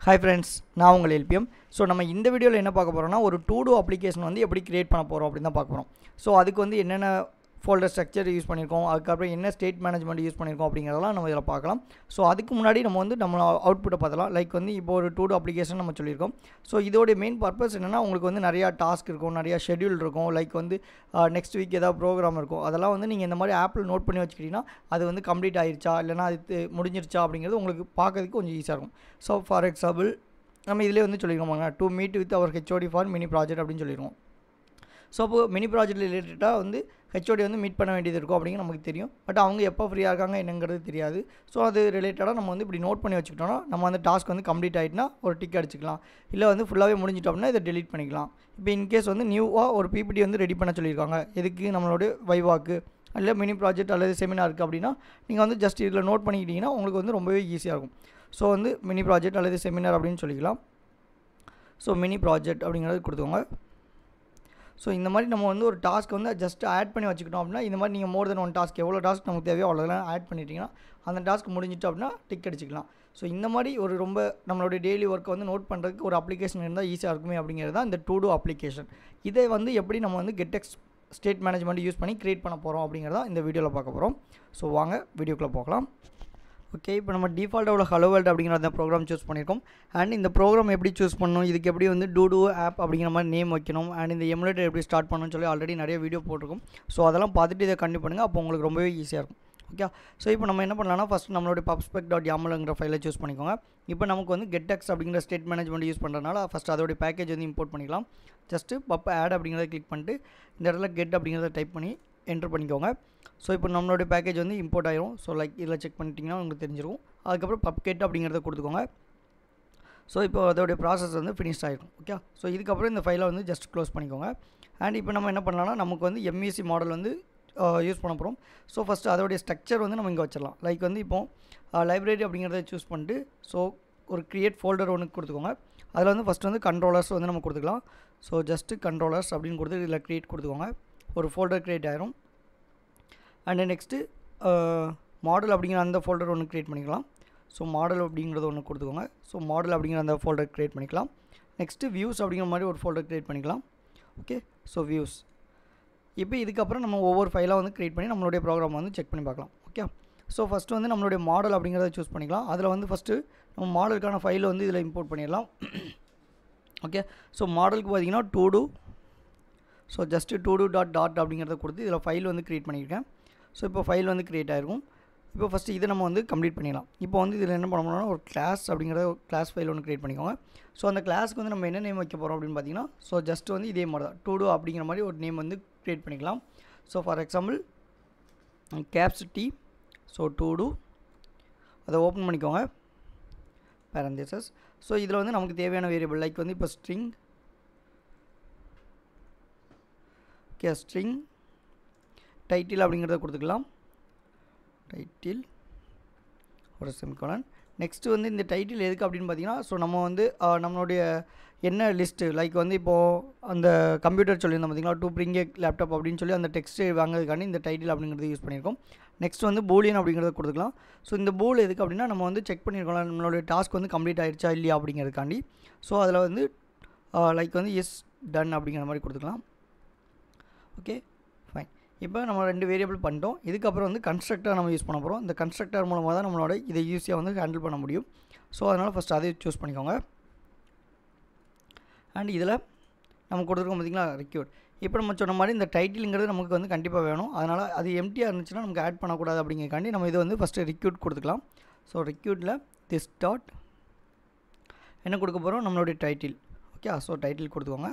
Hi friends, நான் உங்கள் LPM. So நம்ம இந்த வீடியோவில் என்ன பார்க்க போகிறோம்னா ஒரு டூ டூ அப்ளிகேஷன் வந்து எப்படி கிரியேட் பண்ண போகிறோம் அப்படின்னு தான் பார்க்க போகிறோம். ஸோ அதுக்கு வந்து என்னென்ன ஃபோல்டர் ஸ்ட்ரக்சர் யூஸ் பண்ணியிருக்கோம், அதுக்கப்புறம் என்ன ஸ்டேட் மேனேஜ்மெண்ட் யூஸ் பண்ணியிருக்கோம் அப்படிங்கிறதெல்லாம் நம்ம இதில் பார்க்கலாம். ஸோ அதுக்கு முன்னாடி நம்ம வந்து நம்ம அவுட்புட்டை பார்த்தலாம். லைக் வந்து இப்போ ஒரு டூ டூ அப்ளிகேஷன் நம்ம சொல்லியிருக்கோம். ஸோ இதோடைய மெயின் பர்பஸ் என்னென்னா உங்களுக்கு வந்து நிறையா டாஸ்க் இருக்கும், நிறையா ஷெட்யூல் இருக்கும். லைக் வந்து நெக்ஸ்ட் வீக் ஏதாவது ப்ரோக்ராம் இருக்கும். அதெல்லாம் வந்து நீங்கள் இந்த மாதிரி ஆப்பில் நோட் பண்ணி வச்சுக்கிட்டிங்கன்னா அது வந்து கம்ப்ளீட் ஆகிருச்சா இல்லைனா அது முடிஞ்சிருச்சா அப்படிங்கிறது உங்களுக்கு பார்க்கறதுக்கு கொஞ்சம் ஈஸியாக இருக்கும். ஸோ ஃபார் எக்ஸாம்பிள் நம்ம இதிலே வந்து சொல்லியிருக்கோம் to meet with our HOD for mini project அப்படின்னு சொல்லிடுவோம். ஸோ அப்போது மினி ப்ராஜெக்ட் ரிலேட்டடாக வந்து ஹெச்ஓடி வந்து மீட் பண்ண வேண்டியது இருக்கும் அப்படிங்கிற நமக்கு தெரியும். பட் அவங்க எப்போ ஃப்ரீயாக இருக்காங்க என்னங்கிறது தெரியாது. ஸோ அது ரிலேட்டடாக நம்ம வந்து இப்படி நோட் பண்ணி வச்சுக்கிட்டோம்னா நம்ம அந்த டாஸ்க் வந்து கம்ப்ளீட் ஆகிட்டுனா ஒரு டிக் அடிச்சிக்கலாம். இல்லை வந்து ஃபுல்லாகவே முடிஞ்சிட்டோம் அப்படின்னா இதை டெலீட் பண்ணிக்கலாம். இப்போ இன்கேஸ் வந்து நியூவாக ஒரு பிபிடி வந்து ரெடி பண்ண சொல்லியிருக்காங்க, எதுக்கு நம்மளோட வைவாக்கு இல்லை மினி ப்ராஜெக்ட் அல்லது செமினாருக்கு அப்படின்னா நீங்கள் வந்து ஜஸ்ட் இதில் நோட் பண்ணிக்கிட்டிங்கன்னா உங்களுக்கு வந்து ரொம்பவே ஈஸியாக இருக்கும். ஸோ வந்து மினி ப்ராஜெக்ட் அல்லது செமினார் அப்படின்னு சொல்லிக்கலாம். ஸோ மினி ப்ராஜெக்ட் அப்படிங்கிறது கொடுத்துக்கோங்க. ஸோ இந்த மாதிரி நம்ம வந்து ஒரு டாஸ்க் வந்து ஜஸ்ட் ஆட் பண்ணி வச்சுக்கிட்டோம் அப்படின்னா இந்த மாதிரி நீங்கள் மோர் தென் ஒன் டாஸ்க் எவ்வளோ டாஸ்க் நமக்கு தேவையோ அவ்வளோதான் ஆட் பண்ணிட்டீங்கன்னா அந்த டாஸ்க் முடிஞ்சிட்டு அப்படின்னா டிக் அடிச்சிக்கலாம். ஸோ இந்த மாதிரி ஒரு ரொம்ப நம்மளுடைய டெய்லி ஒர்க்கை வந்து நோட் பண்ணுறதுக்கு ஒரு அப்ளிகேஷன் இருந்தால் ஈஸியாக இருக்குமே அப்படிங்கிறது தான் இந்த டூ டூ அப்ளிகேஷன். இதை வந்து எப்படி நம்ம வந்து கெட்டெக்ஸ் ஸ்டேட் மேனேஜ்மெண்ட் யூஸ் பண்ணி க்ரியேட் பண்ண போகிறோம் அப்படிங்கிறதான் இந்த வீடியோவில் பார்க்க போகிறோம். ஸோ வாங்க வீடியோக்குள்ளே போகலாம். ஓகே, இப்போ நம்ம டிஃபால்ட்டாக உள்ள ஹலோ வேர்ல்ட் அப்படிங்கிற அந்த ப்ரோக்ராம் சூஸ் பண்ணியிருக்கோம். அண்ட் இந்த ப்ரோக்ராம் எப்படி சூஸ் பண்ணணும், இதுக்கு எப்படி வந்து டூ ஆப் அப்படிங்கிற மாதிரி நேம் வைக்கணும், அண்ட் இந்த எமுலேட்டர் எப்படி ஸ்டார்ட் பண்ணணும்னு சொல்லி ஆல்ரெடி நிறைய வீடியோ போட்டிருக்கோம். ஸோ அதெல்லாம் பார்த்துட்டு இதை கண்டிப்பாக பண்ணுங்கள், அப்போ உங்களுக்கு ரொம்பவே ஈஸியாக இருக்கும். ஓகே, ஸோ இப்போ நம்ம என்ன பண்ணலாம்னா ஃபஸ்ட் நம்மளோட pubspec.yamlங்கிற ஃபைலை சூஸ் பண்ணிக்கோங்க. இப்போ நமக்கு வந்து கெட்டெக்ஸ் அப்படிங்கிற ஸ்டேட் மேனேஜ்மெண்ட் யூஸ் பண்ணுறதுனால ஃபஸ்ட் அதோடைய பேக்கேஜ் வந்து இம்போர்ட் பண்ணிக்கலாம். ஜஸ்ட்டு பப் ஆட் அப்படிங்கிறத கிளிக் பண்ணிட்டு இந்த இடத்துல கெட் அப்படிங்கிறத டைப் பண்ணி என்டர் பண்ணிக்கோங்க. ஸோ இப்போ நம்மளோட பேக்கேஜ் வந்து இம்போர்ட் ஆயிரும். ஸோ லைக் இதில் செக் பண்ணிட்டீங்கன்னா உங்களுக்கு தெரிஞ்சிடும். அதுக்கப்புறம் பப்கெட் அப்படிங்கிறத கொடுத்துக்கோங்க. ஸோ இப்போ அதோடைய ப்ராசஸ் வந்து ஃபினிஷ் ஆகிருக்கும். ஓகே, ஸோ இதுக்கப்புறம் இந்த ஃபைலை வந்து ஜஸ்ட் க்ளோஸ் பண்ணிக்கோங்க. அண்ட் இப்போ நம்ம என்ன பண்ணலாம்னா நமக்கு வந்து எம்இசி மாடல் வந்து யூஸ் பண்ண போகிறோம். ஸோ ஃபஸ்ட்டு அதோடைய ஸ்ட்ரக்சர் வந்து நம்ம இங்கே வச்சிடலாம். லைக் வந்து இப்போது லைப்ரரி அப்படிங்கிறத சூஸ் பண்ணிட்டு ஸோ ஒரு க்ரியேட் ஃபோல்டர் ஒன்று கொடுத்துக்கோங்க. அதில் வந்து ஃபஸ்ட்டு வந்து கண்ட்ரோலர்ஸ் வந்து நம்ம கொடுத்துக்கலாம். ஸோ ஜஸ்ட்டு கண்ட்ரோலர்ஸ் அப்படின்னு கொடுத்து இதில் க்ரியேட் கொடுத்துக்கோங்க. ஒரு ஃபோல்டர் க்ரியேட் ஆயிரும். அண்டு நெக்ஸ்ட்டு மாடல் அப்படிங்கிற அந்த ஃபோல்டர் ஒன்று க்ரியேட் பண்ணிக்கலாம். ஸோ மாடல் அப்படிங்கிறது ஒன்று கொடுத்துக்கோங்க. ஸோ மாடல் அப்படிங்கிற அந்த ஃபோல்டர் க்ரியேட் பண்ணிக்கலாம். நெக்ஸ்ட்டு வியூஸ் அப்படிங்கிற மாதிரி ஒரு ஃபோல்டர் க்ரியேட் பண்ணிக்கலாம். Okay, so views. இப்போ இதுக்கப்புறம் நம்ம ஒவ்வொரு ஃபைலாக வந்து க்ரியேட் பண்ணி நம்மளுடைய ப்ரோக்ராம் வந்து செக் பண்ணி பார்க்கலாம். ஓகே, ஸோ ஃபஸ்ட்டு வந்து நம்மளுடைய மாடல் அப்படிங்கிறத சூஸ் பண்ணிக்கலாம். அதில் வந்து ஃபஸ்ட்டு நம்ம மாடலுக்கான ஃபைலை வந்து இதில் இம்போர்ட் பண்ணிடலாம். ஓகே, ஸோ மாடலுக்கு பார்த்தீங்கன்னா டூ ஸோ ஜஸ்ட்டு டாட் அப்படிங்கிறத கொடுத்து இதில் ஃபைல் வந்து க்ரியேட் பண்ணியிருக்கேன். ஸோ இப்போ ஃபைல் வந்து க்ரியேட் ஆகிருக்கும். இப்போ ஃபஸ்ட்டு இதை நம்ம வந்து கம்ப்ளீட் பண்ணிடலாம். இப்போ வந்து இதில் என்ன பண்ண போகிறோம்னா ஒரு கிளாஸ் அப்படிங்கிறத ஒரு கிளாஸ் ஃபைல் ஒன்று க்ரியேட் பண்ணிக்கோங்க. ஸோ அந்த கிளாஸுக்கு வந்து நம்ம என்ன நேம் வைக்க போகிறோம் அப்படின்னு பார்த்தீங்கன்னா ஸோ ஜஸ்ட் வந்து இதே மாதிரி தான் டூ அப்படிங்கிற மாதிரி ஒரு நேம் வந்து க்ரியேட் பண்ணிக்கலாம். So for example capacity. So to அதை ஓப்பன் பண்ணிக்கோங்க பேரந்தேசஸ். ஸோ இதில் வந்து நமக்கு தேவையான வேரியபிள் லைக் வந்து இப்போ ஸ்ட்ரிங் ஸ்ட்ரிங் டைட்டில் அப்படிங்கிறத கொடுத்துக்கலாம். டைட்டில் ஒரு செமிகோலன். நெக்ஸ்ட்டு வந்து இந்த டைட்டில் எதுக்கு அப்படின்னு பார்த்தீங்கன்னா ஸோ நம்ம வந்து நம்மளுடைய என்ன லிஸ்ட்டு லைக் வந்து இப்போது அந்த கம்ப்யூட்டர் சொல்லியிருந்தோம் பார்த்தீங்களா டு பிரிங் ஏ லேப்டாப் அப்படின்னு சொல்லி அந்த டெக்ஸ்ட்டு வாங்கிறதுக்காண்டி இந்த டைட்டில் அப்படிங்கிறது யூஸ் பண்ணியிருக்கோம். நெக்ஸ்ட் வந்து பூலியன் அப்படிங்கிறத கொடுத்துக்கலாம். ஸோ இந்த பூல் எதுக்கு அப்படின்னா நம்ம வந்து செக் பண்ணியிருக்கோம் நம்மளுடைய டாஸ்க் வந்து கம்ப்ளீட் ஆகிடுச்சா இல்லையா அப்படிங்கிறதுக்காண்டி. ஸோ அதில் வந்து லைக் வந்து எஸ் டன் அப்படிங்கிற மாதிரி கொடுத்துக்கலாம். Okay fine. இப்போ நம்ம 2 வேரியபிள் பண்ணிட்டோம். இதுக்கப்புறம் வந்து கன்ஸ்ட்ரக்டர் நம்ம யூஸ் பண்ண போகிறோம். இந்த கன்ஸ்ட்ரக்டர் மூலமாக தான் நம்மளோட இதை ஈஸியாக வந்து ஹேண்டில் பண்ண முடியும். ஸோ அதனால் ஃபஸ்ட் அதை சூஸ் பண்ணிக்கோங்க. அண்ட் இதில் நம்ம கொடுத்துருக்கோம் பார்த்திங்களா ரெக்யூட். இப்போ நம்ம சொன்ன மாதிரி இந்த டைட்டிலுங்கிறது நமக்கு வந்து கண்டிப்பாக வேணும். அதனால் அது எம்டியாக இருந்துச்சுன்னா நமக்கு ஆட் பண்ணக்கூடாது அப்படிங்கிறக்காண்டி நம்ம இதை வந்து ஃபஸ்ட்டு ரெக்யூட் கொடுத்துக்கலாம். ஸோ ரெக்யூட்டில் திஸ் டாட் என்ன கொடுக்க போகிறோம் நம்மளுடைய டைட்டில். ஓகே, ஸோ டைட்டில் கொடுத்துக்கோங்க.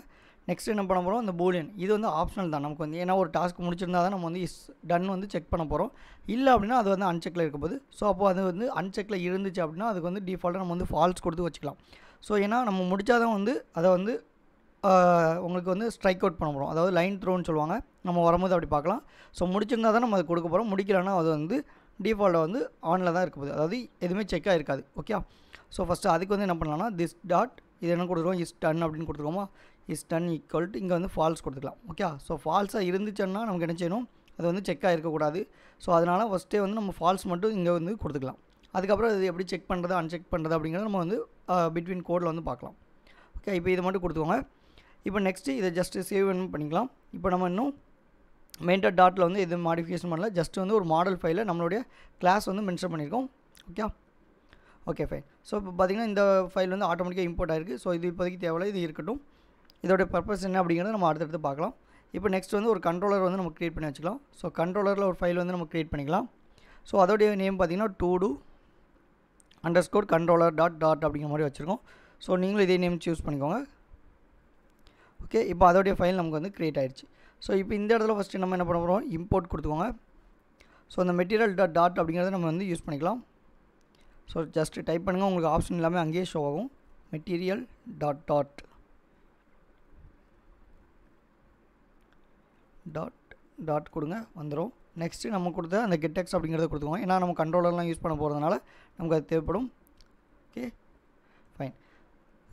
நெக்ஸ்ட் என்ன பண்ண போகிறோம் இந்த பூலியன். இது வந்து ஆப்ஷனல் தான் நமக்கு வந்து, ஏன்னா ஒரு டாஸ்க் முடிச்சிருந்தா தான் நம்ம வந்து இஸ் டன் வந்து செக் பண்ண போகிறோம். இல்லை அப்படின்னா அது வந்து அன்செக்கில் இருக்க போகுது. ஸோ அப்போது அது வந்து அன்செக்கில் இருந்துச்சு அப்படின்னா அதுக்கு வந்து டிஃபால்ட்டாக நம்ம வந்து ஃபால்ஸ் கொடுத்து வச்சுக்கலாம். ஸோ ஏன்னா நம்ம முடித்தாதான் வந்து அதை வந்து உங்களுக்கு வந்து ஸ்ட்ரைக் அவுட் பண்ண போகிறோம். அதாவது லைன் த்ரோன்னு சொல்லுவாங்க. நம்ம வரும்போது அப்படி பார்க்கலாம். ஸோ முடிச்சிருந்தா தான் நம்ம அதை கொடுக்க போகிறோம். முடிக்கலைன்னா அது வந்து டிஃபால்ட்டாக வந்து ஆனில் தான் இருக்க போகுது. அதாவது எதுவுமே செக்காக இருக்காது. ஓகே, ஸோ ஃபஸ்ட்டு அதுக்கு வந்து என்ன பண்ணலாம்னா திஸ் டாட் இது என்ன கொடுத்துருவோம் இஸ் டன் அப்படின்னு கொடுத்துருவோமா. இஸ் டன் ஈக்குவல் டு இங்கே வந்து ஃபால்ஸ் கொடுத்துக்கலாம். ஓகே, ஸோ ஃபால்ஸாக இருந்துச்சுன்னா நமக்கு என்ன செய்யணும் அது வந்து செக்காக இருக்கக்கூடாது. ஸோ அதனால் ஃபஸ்ட்டே வந்து நம்ம ஃபால்ஸ் மட்டும் இங்கே வந்து கொடுத்துக்கலாம். அதுக்கப்புறம் இது எப்படி செக் பண்ணுறது அன்செக் பண்ணுறது அப்படிங்கிறத நம்ம வந்து பிட்வீன் கோடில் வந்து பார்க்கலாம். ஓகே, இப்போ இதை மட்டும் கொடுத்துக்கோங்க. இப்போ நெக்ஸ்ட்டு இதை ஜஸ்ட்டு சேவ் பண்ணிக்கலாம். இப்போ நம்ம இன்னும் மெயின் டாட்டில் வந்து எதுவும் மாடிஃபிகேஷன் பண்ணல, ஜஸ்ட் வந்து ஒரு மாடல் ஃபைலில் நம்மளுடைய கிளாஸ் வந்து மென்ஷன் பண்ணியிருக்கோம். Okay fine. ஸோ இப்போ பார்த்திங்கன்னா இந்த ஃபைல் வந்து ஆட்டோமேட்டிக்காக இம்போர்ட் ஆகிருக்கு. ஸோ இது இப்போதைக்கு தேவையில்லை, இது இருக்கட்டும். இதோடைய பர்பஸ் என்ன அப்படிங்கிறத நம்ம அடுத்தடுத்து பார்க்கலாம். இப்போ நெக்ஸ்ட் வந்து ஒரு கண்ட்ரோலர் வந்து நம்ம க்ரியேட் பண்ணி வச்சுக்கலாம். ஸோ கண்ட்ரோலரில் ஒரு ஃபைல் வந்து நம்ம க்ரியேட் பண்ணிக்கலாம். ஸோ அதோடைய நேம் பார்த்திங்கன்னா todo_controller.dot அப்படிங்கிற மாதிரி வச்சுருக்கோம். ஸோ நீங்களும் இதே நேம் சூஸ் பண்ணிக்கோங்க. ஓகே, இப்போ அதோடைய ஃபைல் நமக்கு வந்து க்ரியேட் ஆகிடுச்சு. ஸோ இப்போ இந்த இடத்துல ஃபஸ்ட்டு நம்ம என்ன பண்ண போகிறோம், இம்போர்ட் கொடுத்துக்கோங்க. ஸோ அந்த மெட்டீரியல்.dot அப்படிங்கிறத நம்ம வந்து யூஸ் பண்ணிக்கலாம். ஸோ ஜஸ்ட்டு டைப் பண்ணுங்கள், உங்களுக்கு ஆப்ஷன் எல்லாமே அங்கேயே ஷோ ஆகும். material.dot கொடுங்க, வந்துடும். நெக்ஸ்ட்டு நம்ம கொடுத்த அந்த gettext அப்படிங்கிறத கொடுத்துக்கோங்க. ஏன்னா நம்ம கண்ட்ரோலர்லாம் யூஸ் பண்ண போகிறதுனால நமக்கு அது தேவைப்படும். Okay fine.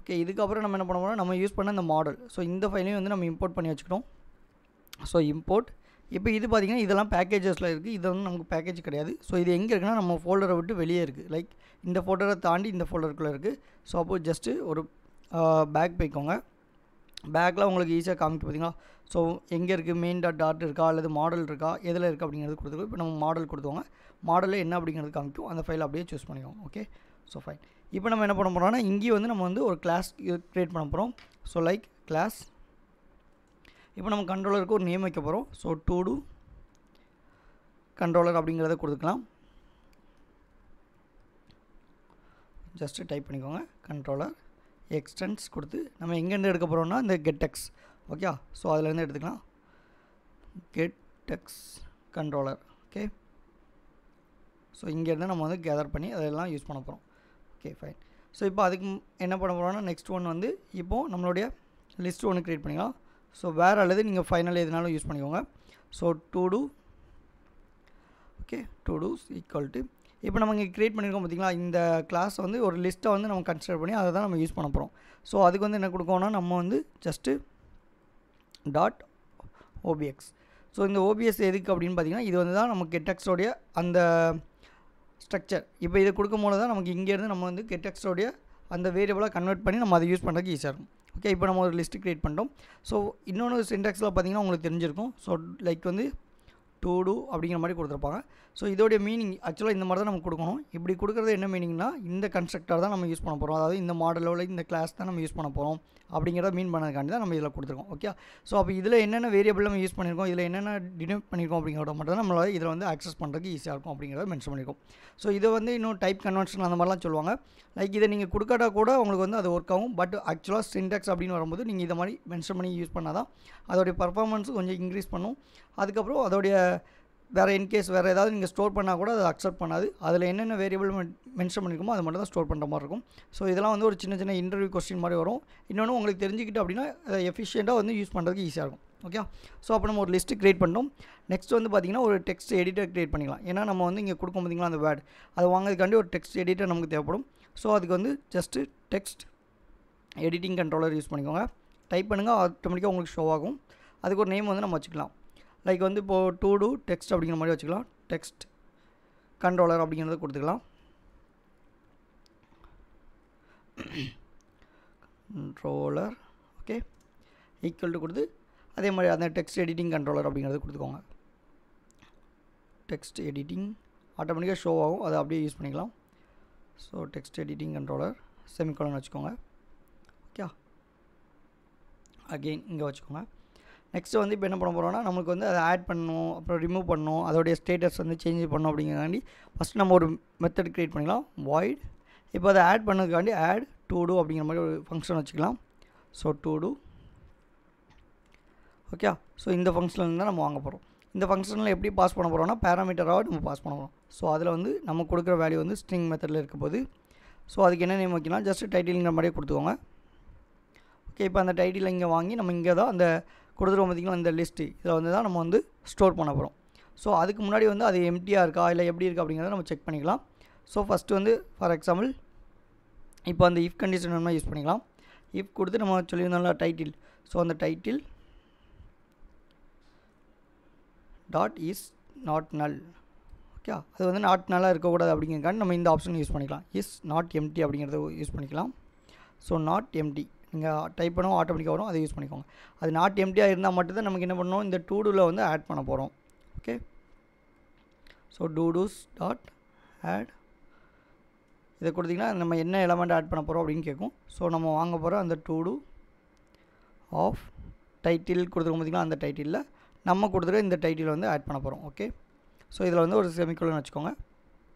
ஓகே, இதுக்கப்புறம் நம்ம என்ன பண்ண போகிறோம், நம்ம யூஸ் பண்ண இந்த மாடல். ஸோ இந்த ஃபைலையும் வந்து நம்ம இம்போர்ட் பண்ணி வச்சுக்கிட்டோம். So import. இப்போ இது பார்த்திங்கன்னா இதெல்லாம் பேக்கேஜஸில் இருக்குது, இது வந்து நமக்கு பேக்கேஜ் கிடையாது. ஸோ இது எங்கே இருக்குன்னா நம்ம ஃபோல்டரை விட்டு வெளியே இருக்குது. லைக் இந்த ஃபோல்டரை தாண்டி இந்த ஃபோல்டருக்குள்ளே இருக்குது. ஸோ அப்போது ஜஸ்ட்டு ஒரு பேக் போய்க்கோங்க. பேக்கில் உங்களுக்கு ஈஸியாக காமிக்கு பார்த்தீங்களா. ஸோ எங்கே இருக்குது, main.dot இருக்கா அல்லது மாடல் இருக்கா, எதில் இருக்குது அப்படிங்கிறது கொடுத்துருக்கோம். இப்போ நம்ம மாடல் கொடுத்துவோங்க. மாடலில் என்ன அப்படிங்கிறது காமிக்கும், அந்த ஃபைல் அப்படியே சூஸ் பண்ணிக்கோங்க. Okay, so fine. இப்போ நம்ம என்ன பண்ண போகிறோம்னா இங்கேயும் வந்து நம்ம வந்து ஒரு கிளாஸ் க்ரியேட் பண்ண போகிறோம். So like class. இப்போ நம்ம கண்ட்ரோலருக்கு ஒரு நேம் வைக்க போகிறோம். ஸோ todo controller அப்படிங்கிறத கொடுத்துக்கலாம். ஜஸ்ட்டு டைப் பண்ணிக்கோங்க, கண்ட்ரோலர் எக்ஸ்டென்ஸ் கொடுத்து நம்ம எங்கேருந்து எடுக்க போகிறோம்னா இந்த gettext. ஓகே, ஸோ அதிலேருந்து எடுத்துக்கலாம். gettext controller. ஓகே, ஸோ இங்கேருந்து நம்ம வந்து கேதர் பண்ணி அதெல்லாம் யூஸ் பண்ண போகிறோம். Okay fine. ஸோ இப்போ அதுக்கு என்ன பண்ண போகிறோம்னா நெக்ஸ்ட் ஒன் வந்து இப்போது நம்மளுடைய லிஸ்ட் ஒன்று க்ரியேட் பண்ணிக்கலாம். ஸோ வேறு அல்லது நீங்கள் ஃபைனல் எதுனாலும் யூஸ் பண்ணிக்கோங்க. So todo okay todos equal to இப்போ நம்ம இங்கே க்ரியேட் பண்ணியிருக்கோம் பார்த்திங்களா. இந்த கிளாஸ் வந்து ஒரு லிஸ்ட்டை வந்து நம்ம கன்சிடர் பண்ணி அதை தான் நம்ம யூஸ் பண்ண போகிறோம். ஸோ அதுக்கு வந்து என்ன கொடுக்கோன்னா நம்ம வந்து ஜஸ்ட்டு .obx. ஸோ இந்த OBS எதுக்கு அப்படின்னு பார்த்திங்கன்னா இது வந்து தான் நம்ம gettext-ஓடைய அந்த ஸ்ட்ரக்சர். இப்போ இதை கொடுக்கும்போது தான் நமக்கு இங்கேருந்து நம்ம வந்து gettext-ஓடைய அந்த வேரியபிளாக கன்வெர்ட் பண்ணி நம்ம அதை யூஸ் பண்ணுறதுக்கு ஈஸியாக இருக்கும். ஓகே, இப்போ நம்ம ஒரு லிஸ்ட்டு க்ரியேட் பண்ணிட்டோம். ஸோ இன்னொன்று சின்டாக்ஸில் பார்த்திங்கன்னா உங்களுக்கு தெரிஞ்சிருக்கும். ஸோ லைக் வந்து todo அப்படிங்கிற மாதிரி கொடுத்துருப்பாங்க. ஸோ இதோடைய மீனிங் ஆக்சுவலாக இந்த மாதிரி தான் நம்ம கொடுக்கணும். இப்படி கொடுக்குறது என்ன மீனிங்னா இந்த கன்ஸ்ட்ரக்டர் தான் நம்ம யூஸ் பண்ண போகிறோம், அதாவது இந்த மாடலோட இந்த கிளாஸ் தான் நம்ம யூஸ் பண்ண போகிறோம் அப்படிங்கிறத மீன் பண்ணதுக்காண்டி தான் நம்ம இதில் கொடுத்துருக்கோம். ஓகே, ஸோ அப்போ இதில் என்னென்ன வேரியபிள் நம்ம யூஸ் பண்ணியிருக்கோம், இதில் என்னென்ன டினோட் பண்ணியிருக்கோம் அப்படிங்கிறத மட்டும் தான் நம்மளால் இதில் வந்து ஆக்சஸ் பண்ணுறதுக்கு ஈஸியாக இருக்கும் அப்படிங்கிறத மென்ஷன் பண்ணியிருக்கோம். ஸோ இதை வந்து இன்னும் டைப் கன்வென்ஷன் அந்த மாதிரிலாம் சொல்லுவாங்க. லைக் இதை நீங்கள் கொடுக்காட்டா கூட உங்களுக்கு வந்து அது ஒர்க் ஆகும். பட் ஆக்சுவலாக சின்டாக்ஸ் அப்படின்னு வரும்போது நீங்கள் இதை மாதிரி மென்ஷன் பண்ணி யூஸ் பண்ணால் தான் அதோடைய பர்ஃபார்மன்ஸும் கொஞ்சம் இன்க்ரீஸ் பண்ணும். அதுக்கப்புறம் அதோடைய வேறு இன்கேஸ் வேறு ஏதாவது நீங்கள் ஸ்டோர் பண்ணால் கூட அதை அக்செப்ட் பண்ணாது. அதில் என்னென்ன வேரியபிள் மென்ஷன் பண்ணியிருக்கோமோ அது மட்டும் தான் ஸ்டோர் பண்ணுற மாதிரி இருக்கும். ஸோ இதெல்லாம் வந்து ஒரு சின்ன சின்ன இன்டர்வியூ கொஸ்டின் மாதிரி வரும். இன்னொன்று உங்களுக்கு தெரிஞ்சுக்கிட்டு அப்படின்னா அதை எஃபிஷியண்ட்டாக வந்து யூஸ் பண்ணுறதுக்கு ஈஸியாக இருக்கும். ஓகே, ஸோ அப்போ நம்ம ஒரு லிஸ்ட்டு க்ரியேட் பண்ணோம். நெக்ஸ்ட் வந்து பார்த்திங்கன்னா ஒரு டெக்ஸ்ட் எடிட்டர் க்ரியேட் பண்ணிக்கலாம். ஏன்னா நம்ம வந்து இங்கே கொடுக்கும் பார்த்திங்களா அந்த வேர்டு அதை வாங்கிறதுக்காண்டி ஒரு டெக்ஸ்ட் எடிட்டர் நமக்கு தேவைப்படும். ஸோ அதுக்கு வந்து just text editing controller use பண்ணிக்கோங்க. டைப் பண்ணுங்கள், ஆட்டோமேட்டிக்காக உங்களுக்கு ஷோ ஆகும். அதுக்கு ஒரு நேம் வந்து நம்ம வச்சுக்கலாம். லைக் வந்து இப்போது todo text அப்படிங்கிற மாதிரி வச்சுக்கலாம். டெக்ஸ்ட் கண்ட்ரோலர் அப்படிங்கிறத கொடுத்துக்கலாம். கண்ட்ரோலர் ஓகே ஈக்குவல் டு கொடுத்து அதே மாதிரி அந்த டெக்ஸ்ட் எடிட்டிங் கண்ட்ரோலர் அப்படிங்கிறத கொடுத்துக்கோங்க. டெக்ஸ்ட் எடிட்டிங் ஆட்டோமேட்டிக்காக ஷோ ஆகும், அதை அப்படியே யூஸ் பண்ணிக்கலாம். So text editing controller semicolon வச்சுக்கோங்க. ஓகே, அகெயின் இங்கே வச்சுக்கோங்க. நெக்ஸ்ட்டு வந்து இப்போ என்ன பண்ண போகிறோம்னா நமக்கு வந்து அதை ஆட் பண்ணணும், அப்புறம் ரிமூவ் பண்ணணும், அதோடைய ஸ்டேட்டஸ் வந்து சேஞ்ச் பண்ணணும். அப்படிங்கிறதாண்டி ஃபஸ்ட் நம்ம ஒரு மெத்தட் க்ரியேட் பண்ணிக்கலாம், void. இப்போ அதை ஆட் பண்ணதுக்காண்டி ஆட் todo அப்படிங்கிற மாதிரி ஒரு ஃபங்க்ஷன் வச்சுக்கலாம். So todo okay. ஸோ இந்த ஃபங்க்ஷனில் தான் நம்ம வாங்க போகிறோம். இந்த ஃபங்க்ஷனில் எப்படி பாஸ் பண்ண போகிறோம்னா பேராமீட்டராக நம்ம பாஸ் பண்ண போகிறோம். ஸோ அதில் வந்து நம்ம கொடுக்குற வேல்யூ வந்து ஸ்ட்ரிங் மெத்தடில் இருக்க போது. ஸோ அதுக்கு என்ன நேம் வைக்கலாம், ஜஸ்ட் டைட்டில்ங்கிற மாதிரியே கொடுத்துக்கோங்க. ஓகே, இப்போ அந்த டைட்டில் இங்கே வாங்கி நம்ம இங்கே தான் அந்த கொடுத்துருவோம் பார்த்திங்கன்னா இந்த லிஸ்ட்டு இதில் வந்து தான் நம்ம வந்து ஸ்டோர் பண்ண போகிறோம். ஸோ அதுக்கு முன்னாடி வந்து அது எம்டியாக இருக்கா இல்லை எப்படி இருக்குது அப்படிங்கிறத நம்ம செக் பண்ணிக்கலாம். ஸோ ஃபஸ்ட்டு வந்து ஃபார் எக்ஸாம்பிள் இப்போ அந்த இஃப் கண்டிஷன் நம்ம யூஸ் பண்ணிக்கலாம். இஃப் கொடுத்து நம்ம சொல்லியிருந்தோம்ல டைட்டில். ஸோ அந்த டைட்டில் டாட் இஸ் நாட் நல். ஓகே, அது வந்து நாட் நல்லாக இருக்கக்கூடாது அப்படிங்கிறக்காண்டி நம்ம இந்த ஆப்ஷன் யூஸ் பண்ணிக்கலாம். இஸ் நாட் எம்டி அப்படிங்கிறத யூஸ் பண்ணிக்கலாம். ஸோ நாட் எம்டி நீங்கள் டைப் பண்ணவும் ஆட்டோமேட்டிக்காக வரும், அதை யூஸ் பண்ணிக்கோங்க. அது நாட் எம்டியாக இருந்தால் மட்டும்தான் நமக்கு என்ன பண்ணணும், இந்த to doல வந்து ஆட் பண்ண போகிறோம். Okay, so do's dot out இதை கொடுத்திங்கன்னா நம்ம என்ன எலமெண்ட் ஆட் பண்ண போகிறோம் அப்படின்னு கேட்கும். ஸோ நம்ம வாங்க போகிற அந்த to do ஆஃப் டைட்டில் கொடுத்துருக்கோம் பார்த்திங்களா, அந்த டைட்டிலில் நம்ம கொடுத்துருக்க இந்த டைட்டில் வந்து ஆட் பண்ண போகிறோம். ஓகே, ஸோ இதில் வந்து ஒரு செமிகோலன் வச்சுக்கோங்க.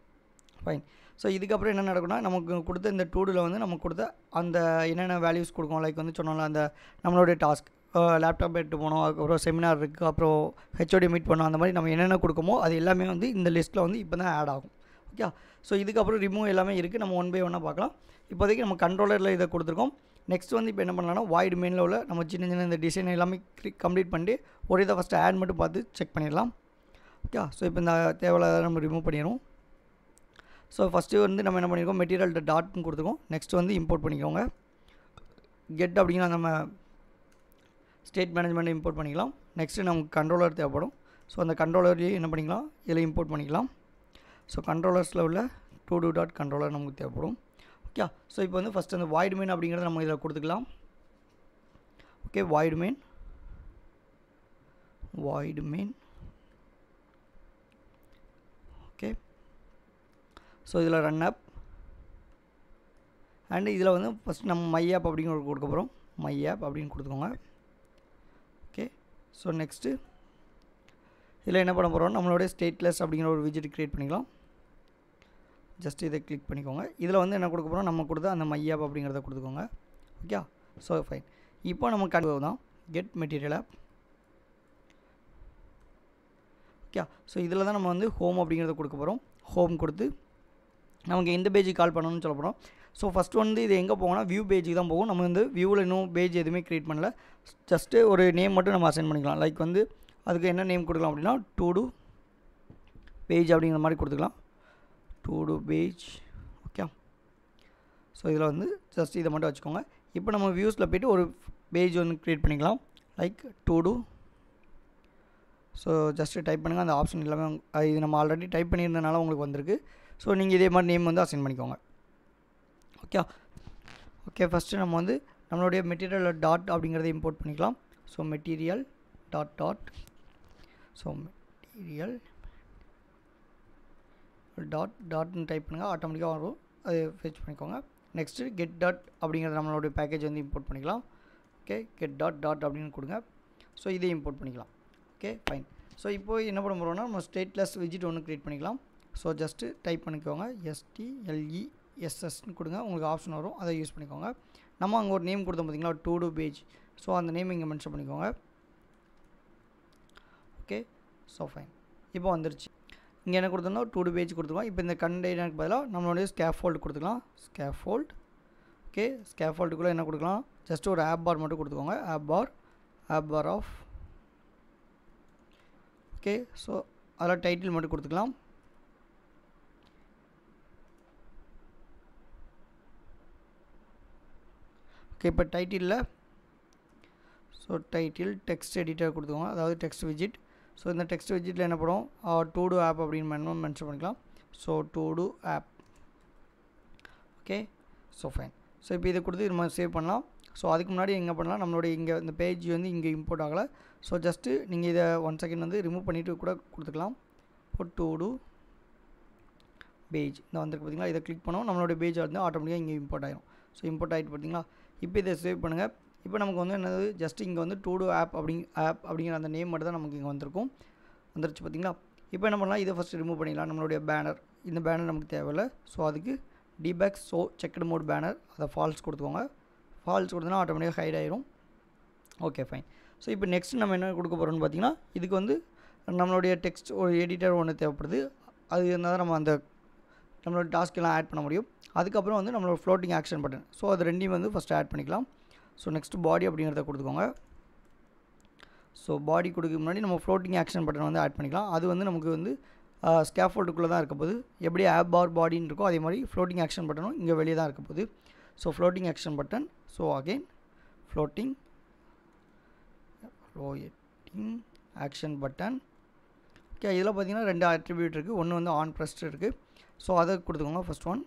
ஃபைன். ஸோ இதுக்கப்புறம் என்ன நடக்கும்னா, நமக்கு கொடுத்த இந்த to doல வந்து நமக்கு கொடுத்த அந்த என்னென்ன வேல்யூஸ் கொடுக்கும், லைக் வந்து சொன்னோம்ல அந்த நம்மளுடைய டாஸ்க் லேப்டாப் எடுத்து போனோம், அதுக்கப்புறம் செமினார் இருக்குது, அப்புறம் ஹெச்ஓடி மீட் பண்ணோம், அந்த மாதிரி நம்ம என்னென்ன கொடுக்குமோ அது எல்லாமே வந்து இந்த லிஸ்ட்டில் வந்து இப்போ தான் ஆட் ஆகும். ஓகே, ஸோ இதுக்கப்புறம் ரிமூவ் எல்லாமே இருக்குது, நம்ம ஒன் பை ஒன்னாக பார்க்கலாம். இப்போதைக்கு நம்ம கண்ட்ரோலரில் இதை கொடுத்துருக்கோம். நெக்ஸ்ட் வந்து இப்போ என்ன பண்ணலாம்னா, வாய்டு மெயினில் உள்ள நம்ம சின்ன சின்ன இந்த டிசைன் எல்லாமே கம்ப்ளீட் பண்ணிட்டு ஒரு இதை ஃபஸ்ட்டு ஆட் மட்டும் பார்த்து செக் பண்ணிடலாம். ஓகே, ஸோ இப்போ இந்த தேவையில்லாத நம்ம ரிமூவ் பண்ணிடுவோம். ஸோ ஃபஸ்ட்டு வந்து நம்ம என்ன பண்ணியிருக்கோம், மெட்டீரியல் டாட்னு கொடுத்துருக்கோம். நெக்ஸ்ட் வந்து இம்போர்ட் பண்ணிக்கோங்க. கெட் அப்படிங்கிற நம்ம ஸ்டேட் மேனேஜ்மெண்ட் இம்போர்ட் பண்ணிக்கலாம். நெக்ஸ்ட்டு நமக்கு கண்ட்ரோலர் தேவைப்படும். ஸோ அந்த கண்ட்ரோலர்லேயே என்ன பண்ணிக்கலாம், இதில் இம்போர்ட் பண்ணிக்கலாம். ஸோ கண்ட்ரோலர்ஸில் உள்ள to do டாட் கண்ட்ரோலர் நமக்கு தேவைப்படும். ஓகே, ஸோ இப்போ வந்து ஃபஸ்ட்டு அந்த வாய்டு மெயின் அப்படிங்கிறத நம்ம இதில் கொடுத்துக்கலாம். Okay, void main okay, so இதில் ரன் ஆப் அண்டு இதில் வந்து ஃபஸ்ட் நம்ம மை ஆப் அப்படிங்கிற ஒரு கொடுக்க போகிறோம். மை ஆப் அப்படின்னு கொடுத்துக்கோங்க. ஓகே, ஸோ நெக்ஸ்ட்டு இதில் என்ன பண்ண போகிறோம், நம்மளுடைய ஸ்டேட்லெஸ் அப்படிங்கிற ஒரு விஜெட் க்ரியேட் பண்ணிக்கலாம். ஜஸ்ட் இதை கிளிக் பண்ணிக்கோங்க. இதில் வந்து என்ன கொடுக்க போகிறோம், நம்ம கொடுத்த அந்த மை ஆப் அப்படிங்கிறத கொடுத்துக்கோங்க. Okay, so fine. இப்போ நம்ம கண்டிப்பாக தான் get material app. Okay, so இதில் தான் நம்ம வந்து ஹோம் அப்படிங்கிறத கொடுக்க போகிறோம். ஹோம் கொடுத்து நமக்கு எந்த பேஜுக்கு கால் பண்ணணும்னு சொல்ல போகிறோம். ஸோ ஃபஸ்ட்டு வந்து இது எங்கே போகணும்னா வியூ பேஜுக்கு தான் போகும். நம்ம வந்து வியூவில் இன்னும் பேஜ் எதுவுமே க்ரியேட் பண்ணல. ஜஸ்ட்டு ஒரு நேம் மட்டும் நம்ம அசைன் பண்ணிக்கலாம். லைக் வந்து அதுக்கு என்ன நேம் கொடுக்கலாம் அப்படின்னா to do பேஜ் அப்படிங்கிற மாதிரி கொடுத்துக்கலாம். to do page. Okay, so இதில் வந்து ஜஸ்ட் இதை மட்டும் வச்சுக்கோங்க. இப்போ நம்ம வியூஸில் போய்ட்டு ஒரு பேஜ் ஒன்று க்ரியேட் பண்ணிக்கலாம். Like to do. So just type பண்ணுங்கள், அந்த ஆப்ஷன் எல்லாமே இது நம்ம ஆல்ரெடி டைப் பண்ணியிருந்தனால உங்களுக்கு வந்திருக்கு. ஸோ நீங்கள் இதே மாதிரி நேம் வந்து அசைன் பண்ணிக்கோங்க. ஓகே, ஓகே, ஃபஸ்ட்டு நம்ம வந்து நம்மளுடைய மெட்டீரியல் டாட் அப்படிங்கிறத இம்போர்ட் பண்ணிக்கலாம். So material dot so material டாட்னு டைப் பண்ணுங்கள், ஆட்டோமேட்டிக்காக வரும், அது ஃபெச் பண்ணிக்கோங்க. நெக்ஸ்ட்டு கெட் டாட் அப்படிங்கிறது நம்மளுடைய பேக்கேஜ் வந்து இம்போர்ட் பண்ணிக்கலாம். ஓகே, கெட் டாட் அப்படின்னு கொடுங்க. ஸோ இதை இம்போர்ட் பண்ணிக்கலாம். Okay, fine. ஸோ இப்போது என்ன பண்ண போகிறோம்னா, நம்ம ஸ்டேட்லெஸ் விஜிட் ஒன்று க்ரியேட் பண்ணிக்கலாம். ஸோ ஜஸ்ட்டு டைப் பண்ணிக்கோங்க, STLESSன்னு கொடுங்க, உங்களுக்கு ஆப்ஷன் வரும், அதை யூஸ் பண்ணிக்கோங்க. நம்ம அங்கே ஒரு நேம் கொடுத்தோம் பார்த்தீங்களா, to do பேஜ். ஸோ அந்த நேம் இங்கே மென்ஷன் பண்ணிக்கோங்க. Okay, so fine. இப்போ வந்துருச்சு. இங்கே என்ன கொடுத்துருந்தோம், to do பேஜ் கொடுத்துருக்கோம். இப்போ இந்த கண்டெய்னருக்கு பதிலாக நம்மளுடைய ஸ்கேஃபோல்டு கொடுத்துக்கலாம். ஸ்கேஃபோல்டு. ஓகே, ஸ்கேஃபோல்டுக்குள்ளே என்ன கொடுக்கலாம், ஜஸ்ட் ஒரு ஆப் பார் மட்டும் கொடுத்துக்கோங்க. App bar of. Okay, so அதில் டைட்டில் மட்டும் கொடுத்துக்கலாம். ஓகே, இப்போ டைட்டிலில் ஸோ டைட்டில் டெக்ஸ்ட் எடிட்டர் கொடுத்துக்கோங்க, அதாவது டெக்ஸ்ட் விஜிட். ஸோ இந்த டெக்ஸ்ட் விஜிட்டில் என்ன பண்ணுவோம், to do ஆப் அப்படின்னு மென்ஷன் பண்ணிக்கலாம். So to do app. Okay, so fine. So இப்போ இதை கொடுத்து நம்ம சேவ் பண்ணலாம். ஸோ அதுக்கு முன்னாடி எங்கே பண்ணலாம், நம்மளுடைய இங்கே இந்த பேஜ் வந்து இங்கே இம்போர்ட் ஆகலை. ஸோ ஜஸ்ட்டு நீங்கள் இதை 1 செகண்ட் வந்து ரிமூவ் பண்ணிவிட்டு கூட கொடுத்துக்கலாம். இப்போ to do பேஜ் இந்த வந்துருக்கு பார்த்தீங்களா, இதை கிளிக் பண்ணோம், நம்மளுடைய பேஜ் வந்து ஆட்டோமேட்டிக்காக இங்கே இம்போர்ட் ஆகிடும். ஸோ இம்போர்ட் ஆகிட்டு பார்த்தீங்களா. இப்போ இதை சேவ் பண்ணுங்கள். இப்போ நமக்கு வந்து என்னது, ஜஸ்ட் இங்கே வந்து to do ஆப் அப்படிங்கிற அந்த நேம் மட்டும் தான் நமக்கு இங்கே வந்துருச்சு பார்த்தீங்களா. இப்போ என்ன பண்ணலாம், இதை ஃபஸ்ட்டு ரிமூவ் பண்ணிடலாம். நம்மளுடைய பேனர், இந்த பேனர் நமக்கு தேவையில்லை. ஸோ அதுக்கு debug so checked mode banner, அதை ஃபால்ஸ் கொடுத்துக்கோங்க. ஃபால்ஸ் கொடுத்தோன்னா ஆட்டோமேட்டிக்காக ஹைட் ஆயிரும். Okay, fine. ஸோ இப்போ நெக்ஸ்ட் நம்ம என்ன கொடுக்க போகிறோம்னு பார்த்தீங்கன்னா, இதுக்கு வந்து நம்மளுடைய டெக்ஸ்ட் ஒரு எடிட்டர் ஒன்று தேவைப்படுது. அது இருந்தால் தான் நம்ம அந்த நம்மளோட டாஸ்க்கெல்லாம் ஆட் பண்ண முடியும். அதுக்கப்புறம் வந்து நம்மளோட ஃப்ளோட்டிங் ஆக்ஷன் பட்டன், ஸோ அது ரெண்டையும் வந்து ஃபஸ்ட்டு ஆட் பண்ணிக்கலாம். ஸோ நெக்ஸ்ட்டு பாடி அப்படிங்கிறத கொடுத்துக்கோங்க. ஸோ பாடி கொடுக்க முன்னாடி நம்ம ஃப்ளோட்டிங் ஆக்ஷன் பட்டன் வந்து ஆட் பண்ணிக்கலாம். அது வந்து நமக்கு வந்து ஸ்கேஃபோல்டுக்குள்ளே தான் இருக்க போகுது. எப்படி ஆப் பார் பாடின்னு இருக்கோ அதே மாதிரி ஃப்ளோட்டிங் ஆக்ஷன் பட்டனும் இங்கே வெளியே தான் இருக்க போகுது. So floating action button. So again floating action button. Okay, இதில் பார்த்தீங்கன்னா 2 அட்ரிபியூட் இருக்குது. ஒன்று வந்து ஆன் ப்ரெஸ்ட் இருக்குது. ஸோ அதை கொடுத்துக்கோங்க ஃபஸ்ட் ஒன்.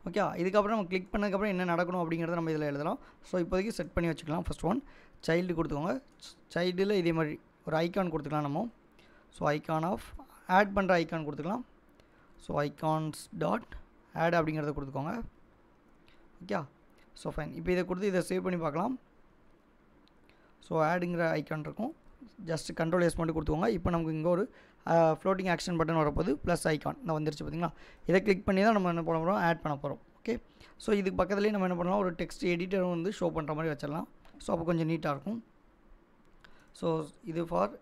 ஓகே. இதுக்கப்புறம் நம்ம கிளிக் பண்ணதுக்கப்புறம் என்ன நடக்கணும் அப்படிங்கிறத நம்ம இதில் எழுதலாம். ஸோ இப்போதைக்கு செட் பண்ணி வச்சுக்கலாம். ஃபஸ்ட் ஒன் சைல்டு கொடுத்துக்கோங்க. சைல்டில் இதே மாதிரி ஒரு ஐக்கான் கொடுத்துக்கலாம் நம்ம. ஸோ ஐக்கான் ஆஃப் ஆட் பண்ணுற ஐக்கான் கொடுத்துக்கலாம். ஸோ ஐகான்ஸ் டாட் ஆட் அப்படிங்கிறத கொடுத்துக்கோங்க. ஓகே. So fine. இப்போ இதை கொடுத்து இதை சேவ் பண்ணி பார்க்கலாம். ஸோ ஆடுங்கிற ஐக்கான் இருக்கும். ஜஸ்ட் கண்ட்ரோல் எஸ் மட்டும் கொடுத்துக்கோங்க. இப்போ நமக்கு இங்கே ஒரு ஃப்ளோட்டிங் ஆக்ஷன் பட்டன் வரப்போது ப்ளஸ் ஐக்கான் நான் வந்துருச்சு பார்த்தீங்களா. இதை கிளிக் பண்ணி தான் நம்ம என்ன பண்ண போகிறோம், ஆட் பண்ண போகிறோம். ஓகே. ஸோ இதுக்கு பக்கத்துலேயே நம்ம என்ன பண்ணலாம், ஒரு டெக்ஸ்ட் எடிட்டர் வந்து ஷோ பண்ணுற மாதிரி வச்சிடலாம். ஸோ அப்போ கொஞ்சம் நீட்டாக இருக்கும். ஸோ இது ஃபார்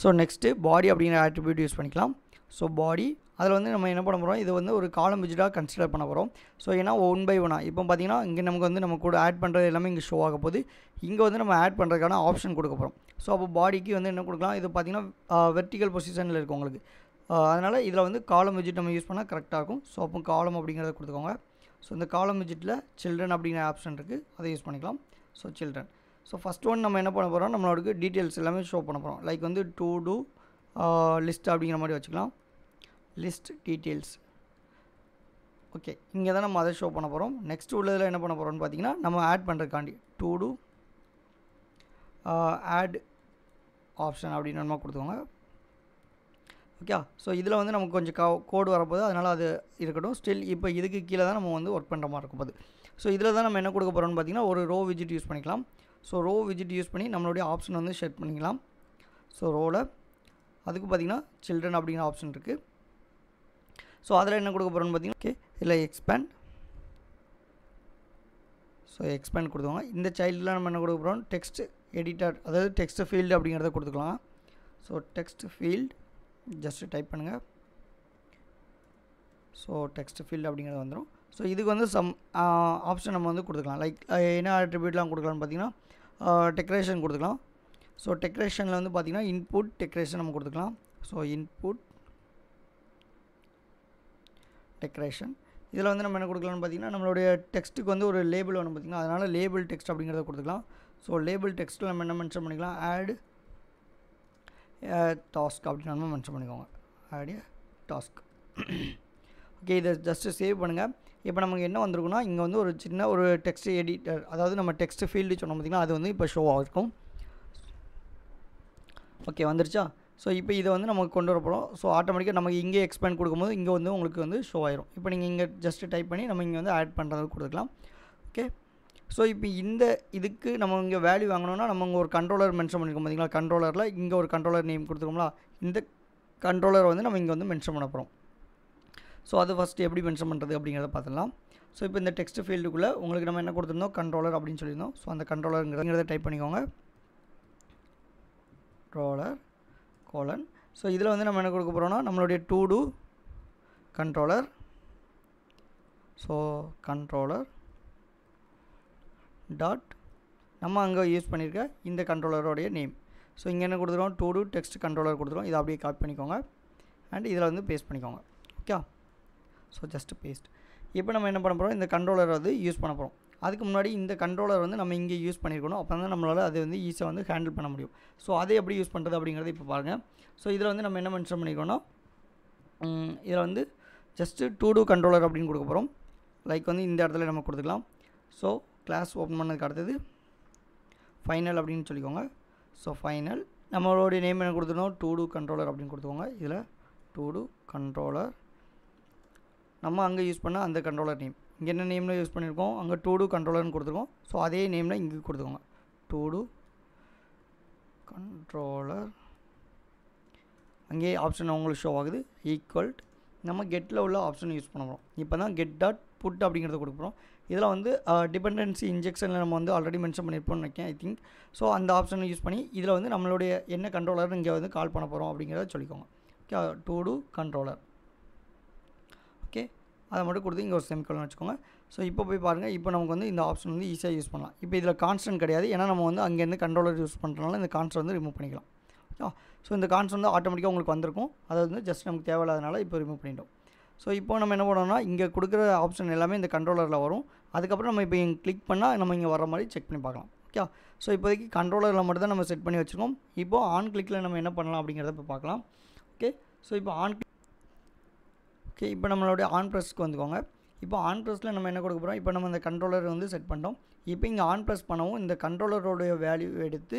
ஸோ நெக்ஸ்ட்டு பாடி அப்படிங்கிற ஆட்ரிபியூட் யூஸ் பண்ணிக்கலாம். ஸோ பாடி அதில் வந்து நம்ம என்ன பண்ண போகிறோம், இது வந்து ஒரு காலம் விஜிட்டாக கன்சிடர் பண்ண போகிறோம். ஸோ ஏன்னா ஒன் பை ஒன்னாக இப்போ பார்த்தீங்கன்னா இங்கே நமக்கு வந்து நம்ம கூட ஆட் பண்ணுறது எல்லாமே இங்கே ஷோ ஆக போகுது. இங்கே வந்து நம்ம ஆட் பண்ணுறதுக்கான ஆப்ஷன் கொடுக்க போகிறோம். ஸோ அப்போ பாடிக்கு வந்து என்ன கொடுக்கலாம், இது பார்த்திங்கன்னா வெர்டிக்கல் பொசிஷனில் இருக்குது உங்களுக்கு. அதனால் இதில் வந்து காலம் விஜிட் நம்ம யூஸ் பண்ணால் கரெக்டாக இருக்கும். ஸோ அப்போ காலம் அப்படிங்கிறத கொடுத்துக்கோங்க. ஸோ இந்த காலம் விஜிட்டில் சில்ட்ரன் அப்படிங்கிற ஆப்ஷன் இருக்குது, அதை யூஸ் பண்ணிக்கலாம். So children. So first one நம்ம என்ன பண்ண போகிறோம், நம்மளோட டீட்டெயில்ஸ் எல்லாமே ஷோ பண்ண போகிறோம். லைக் வந்து டு டூ லிஸ்ட் அப்படிங்கிற மாதிரி வச்சுக்கலாம். List details. ஓகே. இங்கே தான் நம்ம அதை ஷோ பண்ண போகிறோம். நெக்ஸ்ட் உள்ளதில் என்ன பண்ண போகிறோம்னு பார்த்தீங்கன்னா நம்ம ஆட் பண்ணுறதுக்காண்டி டு டூ ஆட் ஆப்ஷன் அப்படின்னு நம்ம கொடுத்துக்கோங்க. ஓகே. ஸோ இதில் வந்து நமக்கு கொஞ்சம் கோடு வரப்போகுது, அதனால் அது இருக்கட்டும். ஸ்டில் இப்போ இதுக்கு கீழே தான் நம்ம வந்து ஒர்க் பண்ணுற மாதிரி இருக்கும் போது. ஸோ இதில் தான் நம்ம என்ன கொடுக்க போகிறோம்னு பார்த்தீங்கன்னா ஒரு ரோ விஜிட் யூஸ் பண்ணிக்கலாம். ஸோ ரோ விஜிட் யூஸ் பண்ணி நம்மளுடைய ஆப்ஷன் வந்து செட் பண்ணிக்கலாம். ஸோ ரோவில் அதுக்கு பார்த்திங்கன்னா சில்ட்ரன் அப்படிங்கிற ஆப்ஷன் இருக்குது. ஸோ அதில் என்ன கொடுக்க போகிறோம்னு பார்த்தீங்கன்னா ஓகே இல்லை எக்ஸ்பேண்ட். ஸோ எக்ஸ்பேண்ட் கொடுத்துக்கோங்க. இந்த சைல்டில் நம்ம என்ன கொடுக்க போகிறோம், டெக்ஸ்ட் எடிட்டர் அதாவது டெக்ஸ்ட் ஃபீல்டு அப்படிங்கிறத கொடுத்துக்கலாம். So text field just type பண்ணுங்கள். ஸோ டெக்ஸ்ட் ஃபீல்டு அப்படிங்கிறது வந்துடும். ஸோ இதுக்கு வந்து சம் ஆப்ஷன் நம்ம வந்து கொடுத்துக்கலாம். லைக் என்ன ஆட்ரிபியூட்லாம் கொடுக்கலாம்னு பார்த்தீங்கன்னா டெக்கரேஷன் கொடுத்துக்கலாம். ஸோ டெக்கரேஷனில் வந்து பார்த்திங்கன்னா இன்புட் டெக்கரேஷன் நம்ம கொடுத்துக்கலாம். So input decoration. இதில் வந்து நம்ம என்ன கொடுக்கலாம்னு பார்த்தீங்கன்னா நம்மளுடைய டெக்ஸ்ட்டுக்கு வந்து ஒரு லேபிள் ஒன்று பார்த்திங்கன்னா, அதனால் லேபிள் டெக்ஸ்ட் அப்படிங்கிறத கொடுத்துக்கலாம். ஸோ லேபிள் டெக்ஸ்ட்டில் நம்ம என்ன மென்ஷன் பண்ணிக்கலாம், ஆட் டாஸ்க் அப்படின்னு நம்ம மென்ஷன் பண்ணிக்கோங்க. Add task. ஓகே. இதை ஜஸ்ட்டு சேவ் பண்ணுங்கள். இப்போ நமக்கு என்ன வந்திருக்குன்னா இங்கே வந்து ஒரு சின்ன ஒரு டெக்ஸ்ட் எடிட்டர் அதாவது நம்ம டெக்ஸ்ட் ஃபீல்டு சொன்னோம் பார்த்திங்கன்னா, அது வந்து இப்போ ஷோ ஆகிருக்கும். ஓகே வந்துருச்சா. ஸோ இப்போ இதை வந்து நமக்கு கொண்டு வர போகிறோம். ஸோ ஆட்டோமேட்டிக்காக நமக்கு இங்கே எக்ஸ்பேண்ட் கொடுக்கும்போது இங்கே வந்து உங்களுக்கு வந்து ஷோ ஆயிரும். இப்போ நீங்கள் இங்கே ஜஸ்ட்டு டைப் பண்ணி நம்ம இங்கே வந்து ஆட் பண்ணுறதுக்கு கொடுத்துக்கலாம். ஓகே. ஸோ இப்போ இந்த இதுக்கு நம்ம இங்கே வேல்யூ வாங்கணும்னா நம்ம இங்கே ஒரு கண்ட்ரோலர் மென்ஷன் பண்ணியிருக்கோம் பார்த்தீங்களா. கண்ட்ரோலரில் இங்கே ஒரு கண்ட்ரோலர் நேம் கொடுத்துருக்கோம்ல, இந்த கண்ட்ரோலர் வந்து நம்ம இங்கே வந்து மென்ஷன் பண்ண போகிறோம். ஸோ அது ஃபஸ்ட்டு எப்படி மென்ஷன் பண்ணுறது அப்படிங்கிறத பார்த்துக்கலாம். ஸோ இப்போ இந்த டெக்ஸ்ட் ஃபீல்டுக்குள்ளே உங்களுக்கு நம்ம என்ன கொடுத்துருந்தோம், கண்ட்ரோலர் அப்படின்னு சொல்லியிருந்தோம். ஸோ அந்த கண்ட்ரோலருங்கிறத டைப் பண்ணிக்கோங்க. Roller colon. ஸோ இதில் வந்து நம்ம என்ன கொடுக்க போகிறோம்னா நம்மளுடைய to do controller. So controller dot நம்ம அங்கே யூஸ் பண்ணியிருக்க இந்த கண்ட்ரோலரோடைய நேம். ஸோ இங்கே என்ன கொடுத்துருவோம், டு டூ டெக்ஸ்ட் கண்ட்ரோலர் கொடுத்துருவோம். இதை அப்படியே காப்பி பண்ணிக்கோங்க அண்ட் இதில் வந்து பேஸ்ட் பண்ணிக்கோங்க. ஓகே. So just paste. இப்போ நம்ம என்ன பண்ண போகிறோம், இந்த கண்ட்ரோலர் வந்து யூஸ் பண்ண போகிறோம். அதுக்கு முன்னாடி இந்த கண்ட்ரோலர் வந்து நம்ம இங்கே யூஸ் பண்ணியிருக்கணும். அப்போ தான் நம்மளால் அது வந்து ஈஸியாக வந்து ஹேண்டில் பண்ண முடியும். ஸோ அதை எப்படி யூஸ் பண்ணுறது அப்படிங்கிறது இப்போ பாருங்கள். ஸோ இதில் வந்து நம்ம என்ன மென்ஷன் பண்ணிக்கோன்னா இதில் வந்து ஜஸ்ட்டு டு டூ கண்ட்ரோலர் அப்படின்னு கொடுக்க போகிறோம். லைக் வந்து இந்த இடத்துல நம்ம கொடுத்துக்கலாம். ஸோ கிளாஸ் ஓப்பன் பண்ணதுக்கு அடுத்தது ஃபைனல் அப்படின்னு சொல்லிக்கோங்க. ஸோ ஃபைனல் நம்மளுடைய நேம் என்ன கொடுத்துருந்தோம், டு டூ கண்ட்ரோலர் அப்படின்னு கொடுத்துக்கோங்க. இதில் டு டூ கண்ட்ரோலர் நம்ம அங்கே யூஸ் பண்ண அந்த கண்ட்ரோலர் நேம் இங்கே என்ன நேமில் யூஸ் பண்ணியிருக்கோம், அங்கே டு டூ கண்ட்ரோலர்னு கொடுத்துருக்கோம். ஸோ அதே நேமில் இங்கே கொடுத்துக்கோங்க, டு டூ கண்ட்ரோலர். அங்கேயே ஆப்ஷன் உங்களுக்கு ஷோ ஆகுது. ஈக்குவல் நம்ம கெட்டில் உள்ள ஆப்ஷன் யூஸ் பண்ண போகிறோம். இப்போ தான் கெட் டாட் புட் அப்படிங்கிறத கொடுக்குறோம். இதில் வந்து டிபெண்டன்சி இன்ஜெக்ஷனில் நம்ம வந்து ஆல்ரெடி மென்ஷன் பண்ணியிருப்போம்னு நினைக்கிறேன் ஐ திங்க். ஸோ அந்த ஆப்ஷனை யூஸ் பண்ணி இதில் வந்து நம்மளுடைய என்ன கண்ட்ரோலர் இங்கே வந்து கால் பண்ண போகிறோம் அப்படிங்கிறத சொல்லிக்கோங்க. Okay. To do controller. Okay. அதை மட்டும் கொடுத்து இங்கே ஒரு செமிகோலன் வச்சுக்கோங்க. ஸோ இப்போ போய் பாருங்கள். இப்போ நமக்கு வந்து இந்த ஆப்ஷன் வந்து ஈஸியாக யூஸ் பண்ணலாம். இப்போ இதில் கான்ஸ்டன்ட் கிடையாது, ஏன்னா நம்ம வந்து அங்கேருந்து கண்ட்ரோலர் யூஸ் பண்ணுறதுனால இந்த கான்ஸ்டன்ட் வந்து ரிமூவ் பண்ணிக்கலாம். ஓகே. ஸோ இந்த கான்ஸ்டன்ட் வந்து ஆட்டோமேட்டிக்காக உங்களுக்கு வந்திருக்கும். அதை வந்து ஜஸ்ட் நமக்கு தேவையில்லாதனால இப்போ ரிமூவ் பண்ணிட்டோம். ஸோ இப்போ நம்ம என்ன பண்ணோம்னா இங்கே கொடுக்குற ஆப்ஷன் எல்லாமே இந்த கண்ட்ரோலரில் வரும். அதுக்கப்புறம் நம்ம இப்போ இங்கே கிளிக் பண்ணால் நம்ம இங்கே வர மாதிரி செக் பண்ணி பார்க்கலாம். ஓகே. ஸோ இப்போதைக்கு கண்ட்ரோலரில் மட்டும் தான் நம்ம செட் பண்ணி வச்சுருக்கோம். இப்போது ஆன் கிளிக்கில் நம்ம என்ன பண்ணலாம் அப்படிங்கிறத இப்போ பார்க்கலாம். ஓகே. ஸோ இப்போ ஆன் ஓகே. இப்போ நம்மளுடைய ஆன் ப்ரெஸ்க்கு வந்துக்கோங்க. இப்போ ஆன் ப்ளஸில் நம்ம என்ன கொடுக்க போகிறோம், இப்போ நம்ம இந்த கண்ட்ரோலர் வந்து செட் பண்ணிட்டோம். இப்போ இங்கே ஆன் ப்ளஸ் பண்ணவும் இந்த கண்ட்ரோலரோடைய வேல்யூ எடுத்து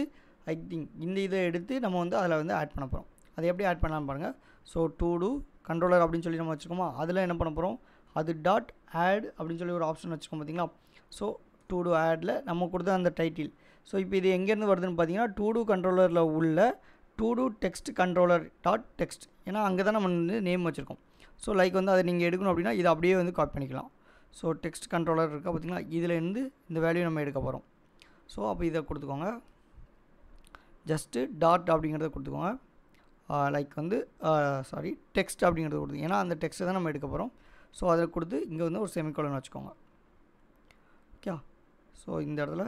ஐ திங்க் இந்த இதை எடுத்து நம்ம வந்து அதில் வந்து ஆட் பண்ண போகிறோம். அதை எப்படி ஆட் பண்ணலாம்னு பாருங்கள். ஸோ to do கண்ட்ரோலர் அப்படின்னு சொல்லி நம்ம வச்சுக்கோமா, அதில் என்ன பண்ண போகிறோம், அது டாட் ஆட் அப்படின்னு சொல்லி ஒரு ஆப்ஷன் வச்சுக்கோம் பார்த்தீங்களா. ஸோ to do ஆடில் நம்ம கொடுத்த அந்த டைட்டில். ஸோ இப்போ இது எங்கேருந்து வருதுன்னு பார்த்தீங்கன்னா to do கண்ட்ரோலரில் உள்ள to do text controller dot text, ஏன்னா அங்கே தான் நம்ம வந்து நேம் வச்சுருக்கோம். ஸோ லைக் வந்து அதை நீங்கள் எடுக்கணும் அப்படின்னா இதை அப்படியே வந்து காப்பி பண்ணிக்கலாம். ஸோ டெக்ஸ்ட் கண்ட்ரோலர் இருக்கா பார்த்தீங்களா, இதிலேருந்து இந்த வேல்யூ நம்ம எடுக்க போகிறோம். ஸோ அப்போ இதை கொடுத்துக்கோங்க, ஜஸ்ட்டு டாட் அப்படிங்கிறத கொடுத்துக்கோங்க. லைக் வந்து சாரி டெக்ஸ்ட் அப்படிங்கிறத கொடுத்து, ஏன்னா அந்த டெக்ஸ்ட்டை தான் நம்ம எடுக்க போகிறோம். ஸோ அதில் கொடுத்து இங்கே வந்து ஒரு செமிகோலன் வச்சுக்கோங்க. ஓகே, ஸோ இந்த இடத்துல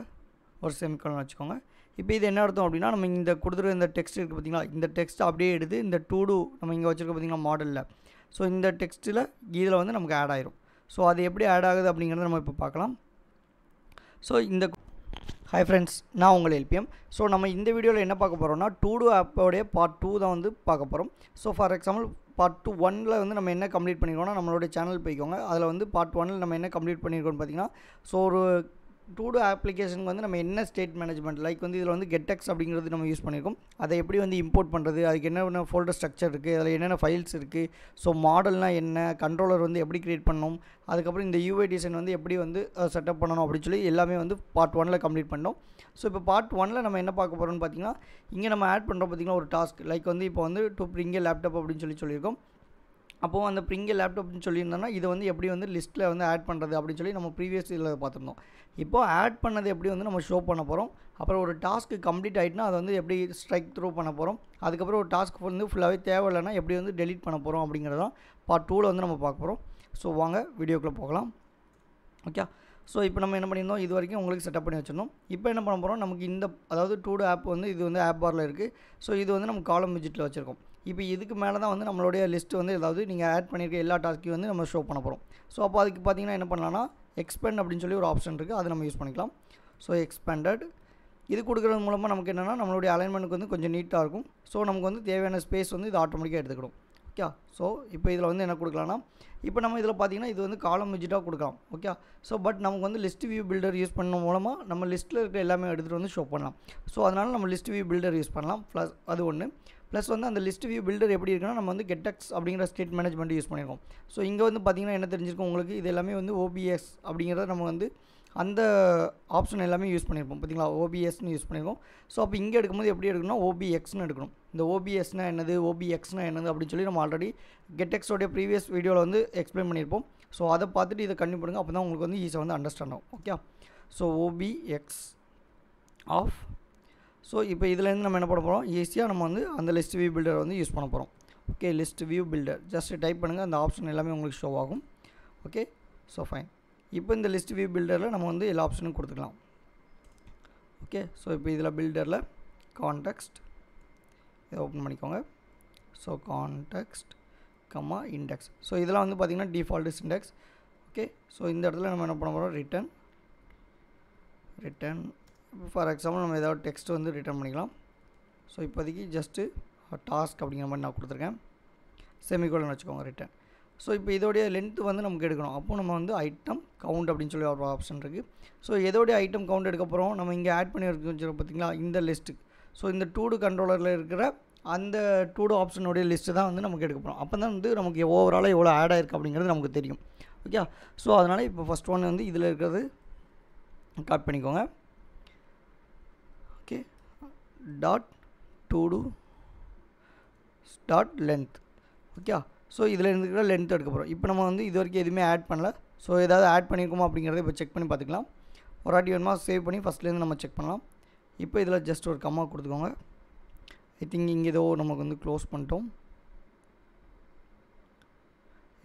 ஒரு செமிகோலன் வச்சுக்கோங்க. இப்போ இது என்ன அர்த்தம் அப்படின்னா, நம்ம இந்த கொடுத்துருக்க இந்த டெக்ஸ்ட் இருக்குது பார்த்தீங்களா, இந்த டெக்ஸ்ட் அப்படியே எடுத்து இந்த to do நம்ம இங்கே வச்சுருக்க பார்த்தீங்களா மாடலில், ஸோ இந்த டெக்ஸ்ட்டில் இதில் வந்து நமக்கு ஆட் ஆயிரும். ஸோ அது எப்படி ஆட் ஆகுது அப்படிங்கிறத நம்ம இப்போ பார்க்கலாம். ஸோ இந்த ஹாய் ஃப்ரெண்ட்ஸ், நான் உங்கள் எல்பிஎம். ஸோ நம்ம இந்த வீடியோவில் என்ன பார்க்க போகிறோம்னா, to do ஆப்போடைய பார்ட் 2 தான் வந்து பார்க்க போகிறோம். ஸோ ஃபார் எக்ஸாம்பிள் பார்ட் 1ல் வந்து நம்ம என்ன கம்ப்ளீட் பண்ணியிருக்கோம்னா, நம்மளுடைய சேனல் போய்க்கோங்க, அதில் வந்து பார்ட் 1ல் நம்ம என்ன கம்ப்ளீட் பண்ணியிருக்கோம்னு பார்த்தீங்கன்னா, ஸோ ஒரு to do அப்ளிகேஷனுக்கு வந்து நம்ம என்ன ஸ்டேட் மேனேஜ்மெண்ட் லைக் வந்து இதில் வந்து getX அப்படிங்கிறது நம்ம யூஸ் பண்ணியிருக்கோம். அதை எப்படி வந்து இம்போர்ட் பண்ணுறது, அதுக்கு என்னென்ன ஃபோல்டர் ஸ்ட்ரக்சர் இருக்குது, அதில் என்னென்ன ஃபைல்ஸ் இருக்குது, ஸோ மாடல்னால் என்ன, கண்ட்ரோலர் வந்து எப்படி க்ரியேட் பண்ணணும், அதுக்கப்புறம் இந்த UI டிசைன் வந்து எப்படி வந்து செட்டப் பண்ணணும் அப்படின்னு சொல்லி எல்லாமே வந்து பார்ட் 1ல் கம்ப்ளீட் பண்ணோம். ஸோ இப்போ பார்ட் 1ல் நம்ம என்ன பார்க்க போகிறோம்னு பார்த்தீங்கன்னா, இங்கே நம்ம ஆட் பண்ணுறோம் பார்த்தீங்கன்னா ஒரு டாஸ்க், லைக் வந்து இப்போ வந்து to bring a laptop அப்படின்னு சொல்லியிருக்கோம். அப்போது அந்த பிரிங்க லேப்டாப்னு சொல்லியிருந்தோம்னா இதை வந்து எப்படி வந்து லிஸ்ட்டில் வந்து ஆட் பண்ணுறது அப்படின்னு சொல்லி நம்ம ப்ரீவியஸ் இதில் பார்த்துருந்தோம். இப்போது ஆட் பண்ணது எப்படி வந்து நம்ம ஷோ பண்ண போகிறோம், அப்புறம் ஒரு டாஸ்க்கு கம்ப்ளீட் ஆகிட்டுனா அதை வந்து எப்படி ஸ்ட்ரைக் த்ரூ பண்ண போகிறோம், அதுக்கப்புறம் ஒரு டாஸ்க் வந்து ஃபுல்லாகவே தேவையில்லைன்னா எப்படி வந்து டெலீட் பண்ண போகிறோம் அப்படிங்கிறதான் பார்ட் 2ல் வந்து நம்ம பார்க்க போகிறோம். ஸோ வாங்க வீடியோக்குள்ளே போகலாம். ஓகே, ஸோ இப்போ நம்ம என்ன பண்ணியிருந்தோம், இது வரைக்கும் உங்களுக்கு செட்டப் பண்ணி வச்சுருந்தோம். இப்போ என்ன பண்ண போகிறோம், நமக்கு இந்த அதாவது to do ஆப் வந்து இது வந்து ஆப் பாரில் இருக்குது. ஸோ இது வந்து நம்ம காலம் விஜிட்டில் வச்சுருக்கோம். இப்போ இதுக்கு மேலே தான் வந்து நம்மளுடைய லிஸ்ட்டு வந்து ஏதாவது நீங்கள் ஆட் பண்ணியிருக்க எல்லா டாஸ்க்கையும் வந்து நம்ம ஷோ பண்ண போகிறோம். ஸோ அப்போ அதுக்கு பார்த்தீங்கன்னா என்ன பண்ணலாம்னா, எக்ஸ்பேண்ட் அப்படின்னு சொல்லி ஒரு ஆப்ஷன் இருக்குது, அதை நம்ம யூஸ் பண்ணிக்கலாம். ஸோ எக்ஸ்பேண்டட் இது கொடுக்குறது மூலமாக நமக்கு என்னென்னா நம்மளுடைய அலைன்மெண்ட்டுக்கு வந்து கொஞ்சம் நீட்டாக இருக்கும். ஸோ நமக்கு வந்து தேவையான ஸ்பேஸ் வந்து இது ஆட்டோமேட்டிக்காக எடுத்துக்கிடும். ஓகே, ஸோ இப்போ இதில் வந்து என்ன கொடுக்கலாம்னா, இப்போ நம்ம இதில் பார்த்தீங்கன்னா இது வந்து காலம் விஜிட்டாக கொடுக்கலாம். ஓகே, ஸோ பட் நமக்கு வந்து லிஸ்ட் வியூ பில்டர் யூஸ் பண்ண மூலமாக நம்ம லிஸ்ட்டில் இருக்க எல்லாமே எடுத்துகிட்டு வந்து ஷோ பண்ணலாம். ஸோ அதனால் நம்ம லிஸ்ட் வியூ பில்டர் யூஸ் பண்ணலாம். ப்ளஸ் அது ஒன்று, ப்ளஸ் வந்து அந்த லிஸ்ட் வியூ பில்டர் எப்படி இருக்குன்னா, நம்ம வந்து getX அப்படிங்கிற ஸ்டேட் மேனேஜ்மெண்ட் யூஸ் பண்ணியிருக்கோம். ஸோ இங்கே வந்து பார்த்திங்கன்னா என்ன தெரிஞ்சிருக்கும் உங்களுக்கு, இது எல்லாமே வந்து OBS அப்படிங்கிறத நம்ம வந்து அந்த ஆப்ஷன் எல்லாமே யூஸ் பண்ணியிருப்போம் பார்த்தீங்களா, OBSன்னு யூஸ் பண்ணியிருக்கோம். ஸோ அப்போ இங்கே எடுக்கும்போது எப்படி எடுக்கணும்னா OBXன்னு எடுக்கணும். இந்த OBSனா என்னது, OBXனா என்னது அப்படின்னு சொல்லி நம்ம ஆல்ரெடி getXோடைய ப்ரீவியஸ் வீடியோவில் வந்து எக்ஸ்பிளைன் பண்ணியிருப்போம். ஸோ அதை பார்த்துட்டு இதை கண்டினியூ பண்ணுங்கள், அப்போ தான் உங்களுக்கு வந்து ஈஸியாக வந்து அண்டர்ஸ்டாண்ட் ஆகும். Okay, so OBX of. So இப்போ இதுலேருந்து நம்ம என்ன பண்ண போகிறோம், ஈஸியாக நம்ம வந்து அந்த லிஸ்ட் வியூ பில்டர் வந்து யூஸ் பண்ண போகிறோம். Okay, list view builder just type பண்ணுங்கள், அந்த ஆப்ஷன் எல்லாமே உங்களுக்கு ஷோ ஆகும். Okay, so fine. இப்போ இந்த லிஸ்ட் வியூ பில்டரில் நம்ம வந்து எல்லா ஆப்ஷனும் கொடுத்துக்கலாம். ஓகே, ஸோ இப்போ இதில் பில்டரில் கான்டெக்ஸ்ட் இதை ஓப்பன் பண்ணிக்கோங்க. ஸோ கான்டெக்ஸ்ட் கம்மா இண்டெக்ஸ். ஸோ இதெல்லாம் வந்து பார்த்திங்கன்னா டிஃபால்ட்டு சிண்டெக்ஸ். ஓகே, ஸோ இந்த இடத்துல நம்ம என்ன பண்ண போகிறோம், ரிட்டன். ஃபார் எக்ஸாம்பிள் நம்ம ஏதாவது டெக்ஸ்ட் வந்து ரிட்டர்ன் பண்ணிக்கலாம். ஸோ இப்போதைக்கு ஜஸ்ட்டு டாஸ்க் அப்படிங்கிற மாதிரி நான் கொடுத்துருக்கேன், செமிகோலன் வச்சுக்கோங்க, ரிட்டன். ஸோ இப்போ இதோடைய லென்த்து வந்து நமக்கு எடுக்கணும். அப்போது நம்ம வந்து ஐட்டம் கவுண்ட் அப்படின்னு சொல்லி ஒரு ஆப்ஷன் இருக்குது. ஸோ எதோடைய ஐட்டம் கவுண்ட் எடுக்க போகிறோம், நம்ம இங்கே ஆட் பண்ணி வச்சுருக்கோம் பார்த்தீங்களா இந்த லிஸ்ட்டுக்கு. ஸோ இந்த to do கண்ட்ரோலரில் இருக்கிற அந்த to do ஆப்ஷனுடைய லிஸ்ட்டு தான் வந்து நமக்கு எடுக்க போகிறோம். அப்போ தான் வந்து நமக்கு ஓவராலாக எவ்வளோ ஆட் ஆகிருக்கு அப்படிங்கிறது நமக்கு தெரியும். ஓகே, ஸோ அதனால் இப்போ ஃபஸ்ட் ஒன் வந்து இதில் இருக்கிறது கட் பண்ணிக்கோங்க. Okay, dot to do dot length. Okay, so இதில் இருக்கிற லென்த் எடுக்க போகிறோம். இப்போ நம்ம வந்து இது வரைக்கும் எதுவுமே ஆட் பண்ணல. ஸோ ஏதாவது ஆட் பண்ணியிருக்கோமா அப்படிங்கிறத இப்போ செக் பண்ணி பார்த்துக்கலாம். ஒரு வாட்டி வேணுமா சேவ் பண்ணி ஃபஸ்ட்லேருந்து நம்ம செக் பண்ணலாம். இப்போ இதில் ஜஸ்ட் ஒரு கம்மா கொடுத்துக்கோங்க. ஐ திங்க் இங்கே ஏதோ நமக்கு வந்து க்ளோஸ் பண்ணிட்டோம்.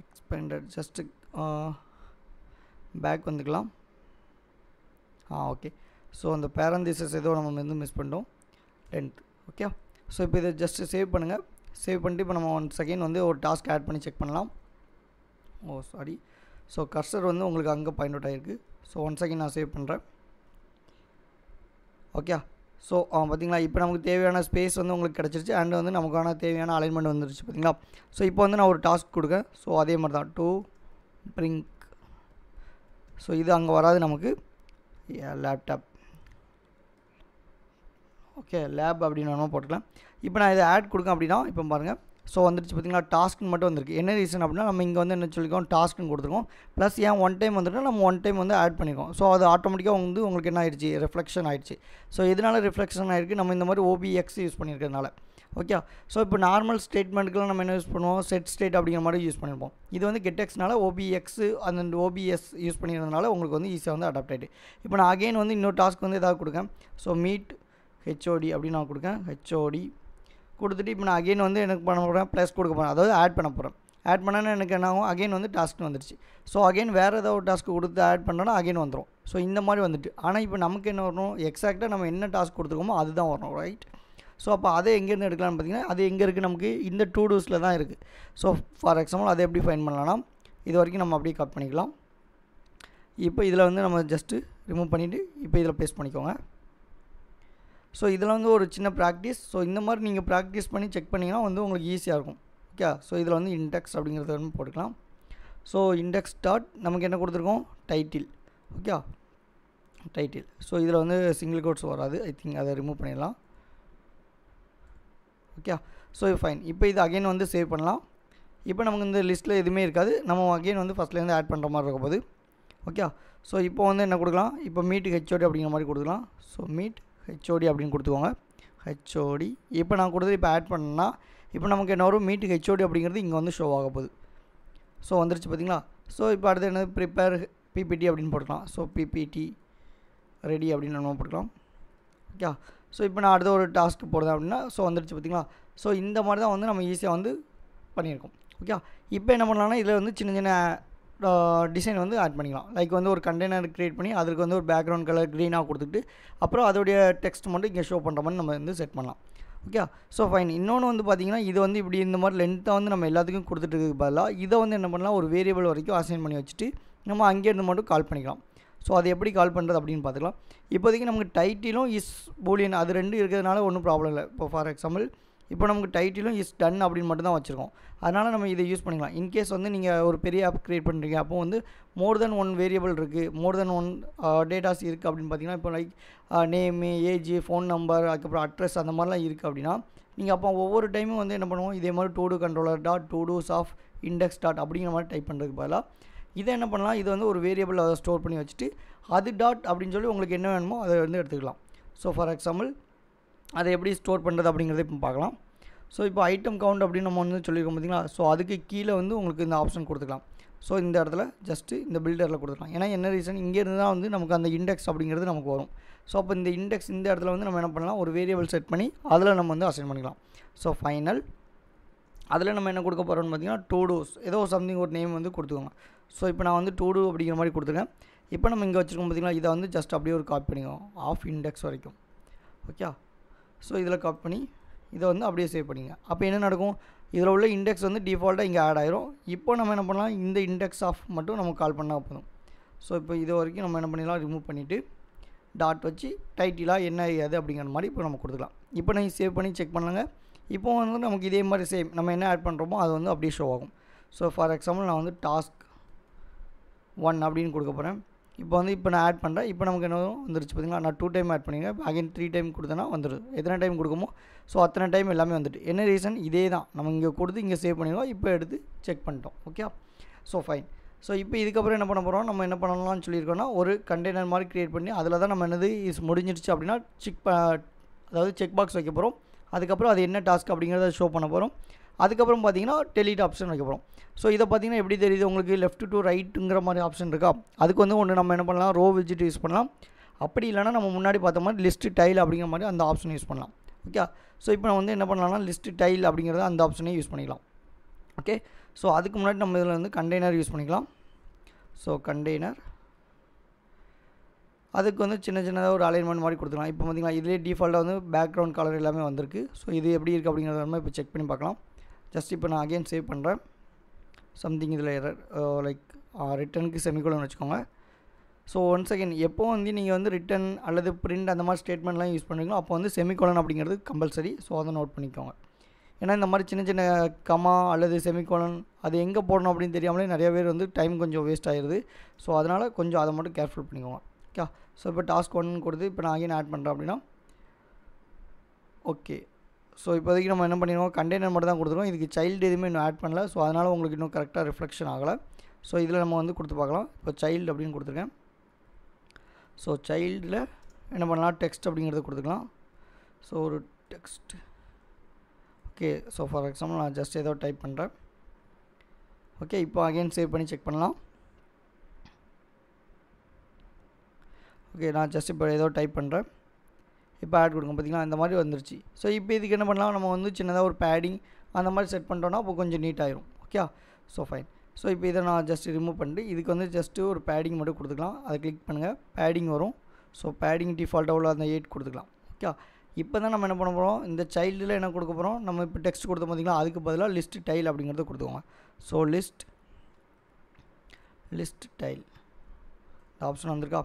எக்ஸ்பெண்டட் ஜஸ்ட்டு பேக் வந்துக்கலாம். ஓகே, ஸோ அந்த பேரந்திசஸ் ஏதோ நம்ம வந்து மிஸ் பண்ணிட்டோம், லென்த். ஓகே, ஸோ இப்போ இதை ஜஸ்ட்டு சேவ் பண்ணுங்கள். சேவ் பண்ணிட்டு இப்போ நம்ம 1 செகண்ட் வந்து ஒரு டாஸ்க் ஆட் பண்ணி செக் பண்ணலாம். சாரி, ஸோ கர்சர் வந்து உங்களுக்கு அங்கே பாயிண்ட் அவுட் ஆகிருக்கு. ஸோ 1 செகண்ட் நான் சேவ் பண்ணுறேன். ஓகே, ஸோ பார்த்திங்களா இப்போ நமக்கு தேவையான ஸ்பேஸ் வந்து உங்களுக்கு கிடச்சிருச்சு, அண்ட் வந்து நமக்கான தேவையான அலைன்மெண்ட் வந்துருச்சு பார்த்தீங்களா. ஸோ இப்போ வந்து நான் ஒரு டாஸ்க் கொடுக்கேன். ஸோ அதே மாதிரி தான் to bring ஸோ இது அங்கே வராது நமக்கு லேப்டாப். ஓகே, லேப் அப்படின்னு வேணுமா போட்டுக்கலாம். இப்போ நான் இதை ஆட் கொடுக்கேன் அப்படின்னா இப்போ பாருங்கள். ஸோ வந்துடுச்சு பார்த்தீங்களா, டாஸ்க்னு மட்டும் வந்திருக்கு. என்ன ரீசன் அப்படின்னா நம்ம இங்கே வந்து என்ன சொல்லியிருக்கோம், டாஸ்க்னு கொடுத்துருக்கோம். ப்ளஸ் ஏன் ஒன் டைம் வந்துட்டு நம்ம ஒன் டைம் வந்து ஆட் பண்ணியிருக்கோம். ஸோ அது ஆட்டோமேட்டிக்காக வந்து உங்களுக்கு என்ன ஆயிடுச்சு, ரிஃப்ளெக்ஷன் ஆயிடுச்சு. ஸோ இதனால் ரிஃப்ளெக்ஷன் ஆகிருக்கு நம்ம இந்த மாதிரி OBX யூஸ் பண்ணியிருக்கிறதுனால. ஓகே, ஸோ இப்போ நார்மல் ஸ்டேட்மெண்ட்டுக்குலாம் நம்ம என்ன யூஸ் பண்ணுவோம், செட் ஸ்டேட் அப்படிங்கிற மாதிரி யூஸ் பண்ணியிருப்போம். இது வந்து கெட்டெக்ஸ்னால OBX அந்த OBS யூஸ் பண்ணியிருந்தனால உங்களுக்கு வந்து ஈஸியாக வந்து அடாப்ட் ஆகிட்டு. இப்போ நான் அகைன் வந்து இன்னொரு டாஸ்க் வந்து எதாவது கொடுக்கேன். ஸோ மீட் HOD அப்படின்னு நான் கொடுக்கேன். HOD கொடுத்துட்டு இப்போ நான் அகைன் வந்து எனக்கு பண்ண போகிறேன், ப்ளஸ் கொடுக்க போகிறேன், அதாவது ஆட் பண்ண போகிறேன். ஆட் பண்ணால் எனக்கு என்ன ஆகும், அகைன் வந்து டாஸ்க்னு வந்துடுச்சு. ஸோ அகைன் வேறு ஏதாவது ஒரு டாஸ்க்கு கொடுத்து ஆட் பண்ணோன்னா அகைன் வந்துடும். ஸோ இந்த மாதிரி வந்துட்டு. ஆனால் இப்போ நமக்கு என்ன வரணும், எக்ஸாக்டாக நம்ம என்ன டாஸ்க் கொடுத்துருக்கோமோ அதுதான் வரணும், ரைட்? ஸோ அப்போ அதை எங்கேருந்து எடுக்கலாம்னு பார்த்தீங்கன்னா, அது எங்கே இருக்குது, நமக்கு இந்த டூ டூஸில் தான் இருக்குது. ஸோ ஃபார் எக்ஸாம்பிள் அதை எப்படி ஃபைன் பண்ணலாம்னா, இது வரைக்கும் நம்ம அப்படியே கட் பண்ணிக்கலாம். இப்போ இதில் வந்து நம்ம ஜஸ்ட்டு ரிமூவ் பண்ணிவிட்டு இப்போ இதில் பேஸ்ட் பண்ணிக்கோங்க. ஸோ இதில் வந்து ஒரு சின்ன ப்ராக்டிஸ். ஸோ இந்த மாதிரி நீங்கள் ப்ராக்டிஸ் பண்ணி செக் பண்ணிங்கன்னா வந்து உங்களுக்கு ஈஸியாக இருக்கும். ஓகே, ஸோ இதில் வந்து இண்டெக்ஸ் அப்படிங்கிறத வந்து போட்டுக்கலாம். ஸோ இண்டெக்ஸ் டாட் நமக்கு என்ன கொடுத்துருக்கோம், டைட்டில். Okay, title. ஸோ இதில் வந்து சிங்கிள் கோட்ஸ் வராது, ஐ திங்க் அதை ரிமூவ் பண்ணிடலாம். Okay, so fine. இப்போ இது அகைன் வந்து சேவ் பண்ணலாம். இப்போ நமக்கு இந்த லிஸ்ட்டில் எதுவுமே இருக்காது, நம்ம அகைன் வந்து ஃபஸ்ட்லேருந்து ஆட் பண்ணுற மாதிரி இருக்க போது. ஓகே, ஸோ இப்போ வந்து என்ன கொடுக்கலாம், இப்போ மீட் HOD அப்படிங்கிற மாதிரி கொடுக்கலாம். ஸோ மீட் HOD அப்படின்னு கொடுத்துக்கோங்க. HOD இப்போ நான் கொடுத்து இப்போ ஆட் பண்ணேன்னா இப்போ நமக்கு என்ன வரும், மீட் HOD அப்படிங்கிறது இங்கே வந்து ஷோ ஆக போகுது. ஸோ வந்துருச்சு பார்த்தீங்களா. ஸோ இப்போ அடுத்து என்னது, ப்ரிப்பேர் PPT அப்படின்னு போட்டுக்கலாம். ஸோ PPT ரெடி அப்படின்னு நம்ம போட்டுக்கலாம். ஓகே, ஸோ இப்போ நான் அடுத்த ஒரு டாஸ்க்கு போடுறேன் அப்படின்னா ஸோ வந்துருச்சு பார்த்தீங்களா. ஸோ இந்த மாதிரி தான் வந்து நம்ம ஈஸியாக வந்து பண்ணியிருக்கோம். ஓகே, இப்போ என்ன பண்ணலாம்னா இதில் வந்து சின்ன சின்ன டிசைன் வந்து ஆட் பண்ணிக்கலாம். லைக் வந்து ஒரு கண்டெய்னர் க்ரியேட் பண்ணி அதுக்கு வந்து ஒரு பேக்ரவுண்ட் கலர் க்ரீனாக கொடுத்துட்டு அப்புறம் அதோடைய டெக்ஸ்ட் மட்டும் இங்கே ஷோ பண்ணுற மாதிரி நம்ம வந்து செட் பண்ணலாம். Okay, so fine. இன்னொன்று வந்து பார்த்திங்கன்னா இது வந்து இப்படி இந்த மாதிரி லென்த்தாக வந்து நம்ம எல்லாத்துக்கும் கொடுத்துட்டு இருக்கிறதுக்கு பதிலாக இதை வந்து என்ன பண்ணலாம், ஒரு வேரியபிள் வரைக்கும் அசைன் பண்ணி வச்சுட்டு நம்ம அங்கேருந்து மட்டும் கால் பண்ணிக்கலாம். ஸோ அது எப்படி கால் பண்ணுறது அப்படின்னு பார்த்துக்கலாம். இப்போதைக்கு நமக்கு டைட்டிலும் இஸ் பூலியன் அது ரெண்டு இருக்கிறதுனால ஒன்றும் ப்ராப்ளம் இல்லை. இப்போ ஃபார் எக்ஸாம்பிள் இப்போ நமக்கு டைட்டிலும் இஸ் டன் அப்படின்னு மட்டும் தான் வச்சுருக்கோம். அதனால் நம்ம இதை யூஸ் பண்ணிக்கலாம். இன்கேஸ் வந்து நீங்கள் ஒரு பெரிய ஆப் க்ரியேட் பண்ணுறீங்க, அப்போ வந்து மோர் தென் ஒன் வேரியபிள் இருக்குது, மோர் தென் ஒன் டேட்டாஸ் இருக்குது அப்படின்னு பார்த்தீங்கன்னா, இப்போ like name, age, phone number, அதுக்கப்புறம் அட்ரஸ் அந்த மாதிரிலாம் இருக்குது அப்படின்னா நீங்கள் அப்போ ஒவ்வொரு டைமும் வந்து என்ன பண்ணுவோம், இதே மாதிரி to controller dot to dos of index dot அப்படிங்கிற மாதிரி டைப் பண்ணுறதுக்கு பதிலாக இதை என்ன பண்ணலாம், இது வந்து ஒரு வேரியபிள் அதை ஸ்டோர் பண்ணி வச்சுட்டு அது டாட் அப்படின்னு சொல்லி உங்களுக்கு என்ன வேணுமோ அதை வந்து எடுத்துக்கலாம். ஸோ ஃபார் எக்ஸாம்பிள் அதை எப்படி ஸ்டோர் பண்ணுறது அப்படிங்கிறத இப்போ பார்க்கலாம். ஸோ இப்போ ஐட்டம் கவுண்ட் அப்படின்னு நம்ம வந்து சொல்லியிருக்கோம் பார்த்தீங்களா. ஸோ அதுக்கு கீழே வந்து உங்களுக்கு இந்த ஆப்ஷன் கொடுத்துக்கலாம். ஸோ இந்த இடத்துல ஜஸ்ட்டு இந்த பில்டரில் கொடுத்துக்கலாம். ஏன்னா என்ன ரீசன், இங்கேருந்து தான் வந்து நமக்கு அந்த இண்டெக்ஸ் அப்படிங்கிறது நமக்கு வரும். ஸோ அப்போ இந்த இண்டெக்ஸ் இந்த இடத்துல வந்து நம்ம என்ன பண்ணலாம், ஒரு வேரியபிள் செட் பண்ணி அதில் நம்ம வந்து அசைன் பண்ணிக்கலாம். ஸோ ஃபைனல் அதில் நம்ம என்ன கொடுக்க போகிறோம்னு பார்த்தீங்கன்னா டூ டூஸ் ஏதோ சம்திங் ஒரு நேம் வந்து கொடுத்துக்கோங்க. ஸோ இப்போ நான் வந்து டூ டூ அப்படிங்கிற மாதிரி கொடுத்துருக்கேன். இப்போ நம்ம இங்கே வச்சுருக்கோம் பார்த்தீங்களா, இதை வந்து ஜஸ்ட் அப்படியே ஒரு காப்பி பண்ணிக்கோங்க ஆஃப் இண்டெக்ஸ் வரைக்கும். ஓகே, ஸோ இதில் காப்பி பண்ணி இதை வந்து அப்படியே சேவ் பண்ணிங்க. அப்போ என்ன நடக்கும், இதில் உள்ள இண்டெக்ஸ் வந்து டிஃபால்ட்டாக இங்கே ஆட் ஆயிரும். இப்போ நம்ம என்ன பண்ணலாம், இந்த இண்டெக்ஸ் ஆஃப் மட்டும் நம்ம கால் பண்ணால் போதும். ஸோ இப்போ இது வரைக்கும் நம்ம என்ன பண்ணிடலாம், ரிமூவ் பண்ணிவிட்டு டாட் வச்சு டைட்டிலாக என்ன ஏது அப்படிங்கிற மாதிரி இப்போ நம்ம கொடுத்துக்கலாம். இப்போ நீங்கள் சேவ் பண்ணி செக் பண்ணலாங்க. இப்போ வந்து நமக்கு இதே மாதிரி சேம் நம்ம என்ன ஆட் பண்ணுறோமோ அது வந்து அப்படியே ஷோ ஆகும். ஸோ ஃபார் எக்ஸாம்பிள் நான் வந்து டாஸ்க் 1 அப்படின்னு கொடுக்க போகிறேன். இப்போ நான் ஆட் பண்ணுறேன். இப்போ நமக்கு என்ன வந்துருச்சு பார்த்தீங்களா, நான் 2 டைம் ஆட் பண்ணிங்க அகைன் 3 டைம் கொடுத்தேன்னா வந்துடுது. எத்தனை டைம் கொடுக்குமோ ஸோ அத்தனை டைம் எல்லாமே வந்துட்டு. என்ன ரீசன், இதே தான் நம்ம இங்கே கொடுத்து இங்கே சேவ் பண்ணிடுவோம். இப்போ எடுத்து செக் பண்ணிட்டோம். Okay, so fine. ஸோ இப்போ இதுக்கப்புறம் என்ன பண்ண போகிறோம், நம்ம என்ன பண்ணலாம்னு சொல்லியிருக்கோன்னா ஒரு கண்டெய்னர் மாதிரி க்ரியேட் பண்ணி அதில் தான் நம்ம என்னது முடிஞ்சிருச்சு அப்படின்னா அதாவது செக் பாக்ஸ் வைக்க போகிறோம். அதுக்கப்புறம் அது என்ன டாஸ்க் அப்படிங்கிறத ஷோ பண்ண போகிறோம். அதுக்கப்புறம் பார்த்தீங்கன்னா டெலீட் ஆப்ஷன் வைக்க போகிறோம். ஸோ இதை பார்த்தீங்கன்னா எப்படி தெரியுது உங்களுக்கு, லெஃப்ட் டு ரைட்டுங்கிற மாதிரி ஆப்ஷன் இருக்கா. அதுக்கு வந்து ஒன்று நம்ம என்ன பண்ணலாம், ரோ விஜிட் யூஸ் பண்ணலாம். அப்படி இல்லைனா நம்ம முன்னாடி பார்த்த மாதிரி லிஸ்ட் டைல் அப்படிங்கிற மாதிரி அந்த ஆப்ஷன் யூஸ் பண்ணலாம். ஓகே, ஸோ இப்போ நான் வந்து என்ன பண்ணலாம்னா லிஸ்ட் டைல் அப்படிங்கிறத அந்த ஆப்ஷனே யூஸ் பண்ணிக்கலாம். ஓகே, ஸோ அதுக்கு முன்னாடி நம்ம இதில் வந்து கண்டெய்னர் யூஸ் பண்ணிக்கலாம். ஸோ கண்டெய்னர் அதுக்கு வந்து சின்ன சின்னதாக ஒரு அலைன்மெண்ட் மாதிரி கொடுத்துக்கலாம். இப்போ பார்த்தீங்கன்னா இதிலே டிஃபால்ட்டாக வந்து பேக்ரவுண்ட் கலர் எல்லாமே வந்திருக்கு. ஸோ இது எப்படி இருக்குது அப்படிங்கிறத நம்ம இப்போ செக் பண்ணி பார்க்கலாம். ஜஸ்ட் இப்போ நான் அகைன் சேவ் பண்ணுறேன். சம்திங் இதில் எரர் லைக் ரிட்டனுக்கு செமிகோலன் வச்சுக்கோங்க. ஸோ ஒன்ஸ் அகைன் எப்போ வந்து நீங்கள் வந்து ரிட்டன் அல்லது பிரிண்ட் அந்த மாதிரி ஸ்டேட்மெண்ட்லாம் யூஸ் பண்ணுறீங்களோ அப்போ வந்து செமிகோலன் அப்படிங்கிறது கம்பல்சரி. ஸோ அதை நோட் பண்ணிக்கோங்க. ஏன்னா இந்த மாதிரி சின்ன சின்ன கமா அல்லது செமிகோலன் அது எங்கே போடணும் அப்படின்னு தெரியாமலே நிறைய பேர் வந்து டைம் கொஞ்சம் வேஸ்ட் ஆகிடுது. ஸோ அதனால் கொஞ்சம் அதை மட்டும் கேர்ஃபுல் பண்ணிக்கோங்க. ஓகே, ஸோ இப்போ டாஸ்க் 1 கொடுத்து இப்போ நான் அகைன் ஆட் பண்ணுறேன் அப்படின்னா ஓகே. ஸோ இப்போதைக்கு நம்ம என்ன பண்ணிடுவோம், கண்டெய்னர் மட்டும் தான் கொடுத்துருவோம். இதுக்கு சைல்டு எதுவுமே இன்னும் ஆட் பண்ணல. ஸோ அதனால் உங்களுக்கு இன்னும் கரெக்டாக ரிஃப்ளெக்ஷன் ஆகலை. ஸோ இதில் நம்ம வந்து கொடுத்து பார்க்கலாம். இப்போ சைல்டு அப்படின்னு கொடுத்துருக்கேன். ஸோ சைல்டில் என்ன பண்ணலாம், டெக்ஸ்ட் அப்படிங்கிறது கொடுத்துக்கலாம். ஸோ ஒரு text okay. So for example நான் ஜஸ்ட் ஏதோ டைப் பண்ணுறேன். ஓகே, இப்போ அகைன் சேவ் பண்ணி செக் பண்ணலாம். ஓகே, நான் ஜஸ்ட் இப்போ ஏதோ டைப் பண்ணுறேன். இப்போ ஆட் கொடுங்க, பார்த்திங்களா இந்த மாதிரி வந்துருச்சு. ஸோ இப்போ இதுக்கு என்ன பண்ணலாம், நம்ம வந்து சின்னதாக ஒரு பேடிங் அந்த மாதிரி செட் பண்ணிட்டோன்னா அப்போ கொஞ்சம் நீட்டாகிடும். Okay, so fine. ஸோ இப்போ இதை நான் ஜஸ்ட் ரிமூவ் பண்ணிட்டு இதுக்கு வந்து ஜஸ்ட்டு ஒரு பேடிங் மட்டும் கொடுத்துக்கலாம். அதை கிளிக் பண்ணுங்கள், பேடிங் வரும். ஸோ பேடிங் டிஃபால்ட்டாக உள்ள அந்த 8 கொடுத்துக்கலாம். ஓகே, இப்போ தான் நம்ம என்ன பண்ண போகிறோம், இந்த சைல்டில் என்ன கொடுக்க போகிறோம், நம்ம இப்போ டெக்ஸ்ட் கொடுத்தோம் பார்த்திங்களா, அதுக்கு பதிலாக லிஸ்ட் டைல் அப்படிங்கிறது கொடுத்துக்கோங்க. ஸோ லிஸ்ட் டைல் இந்த ஆப்ஷன் வந்திருக்கா.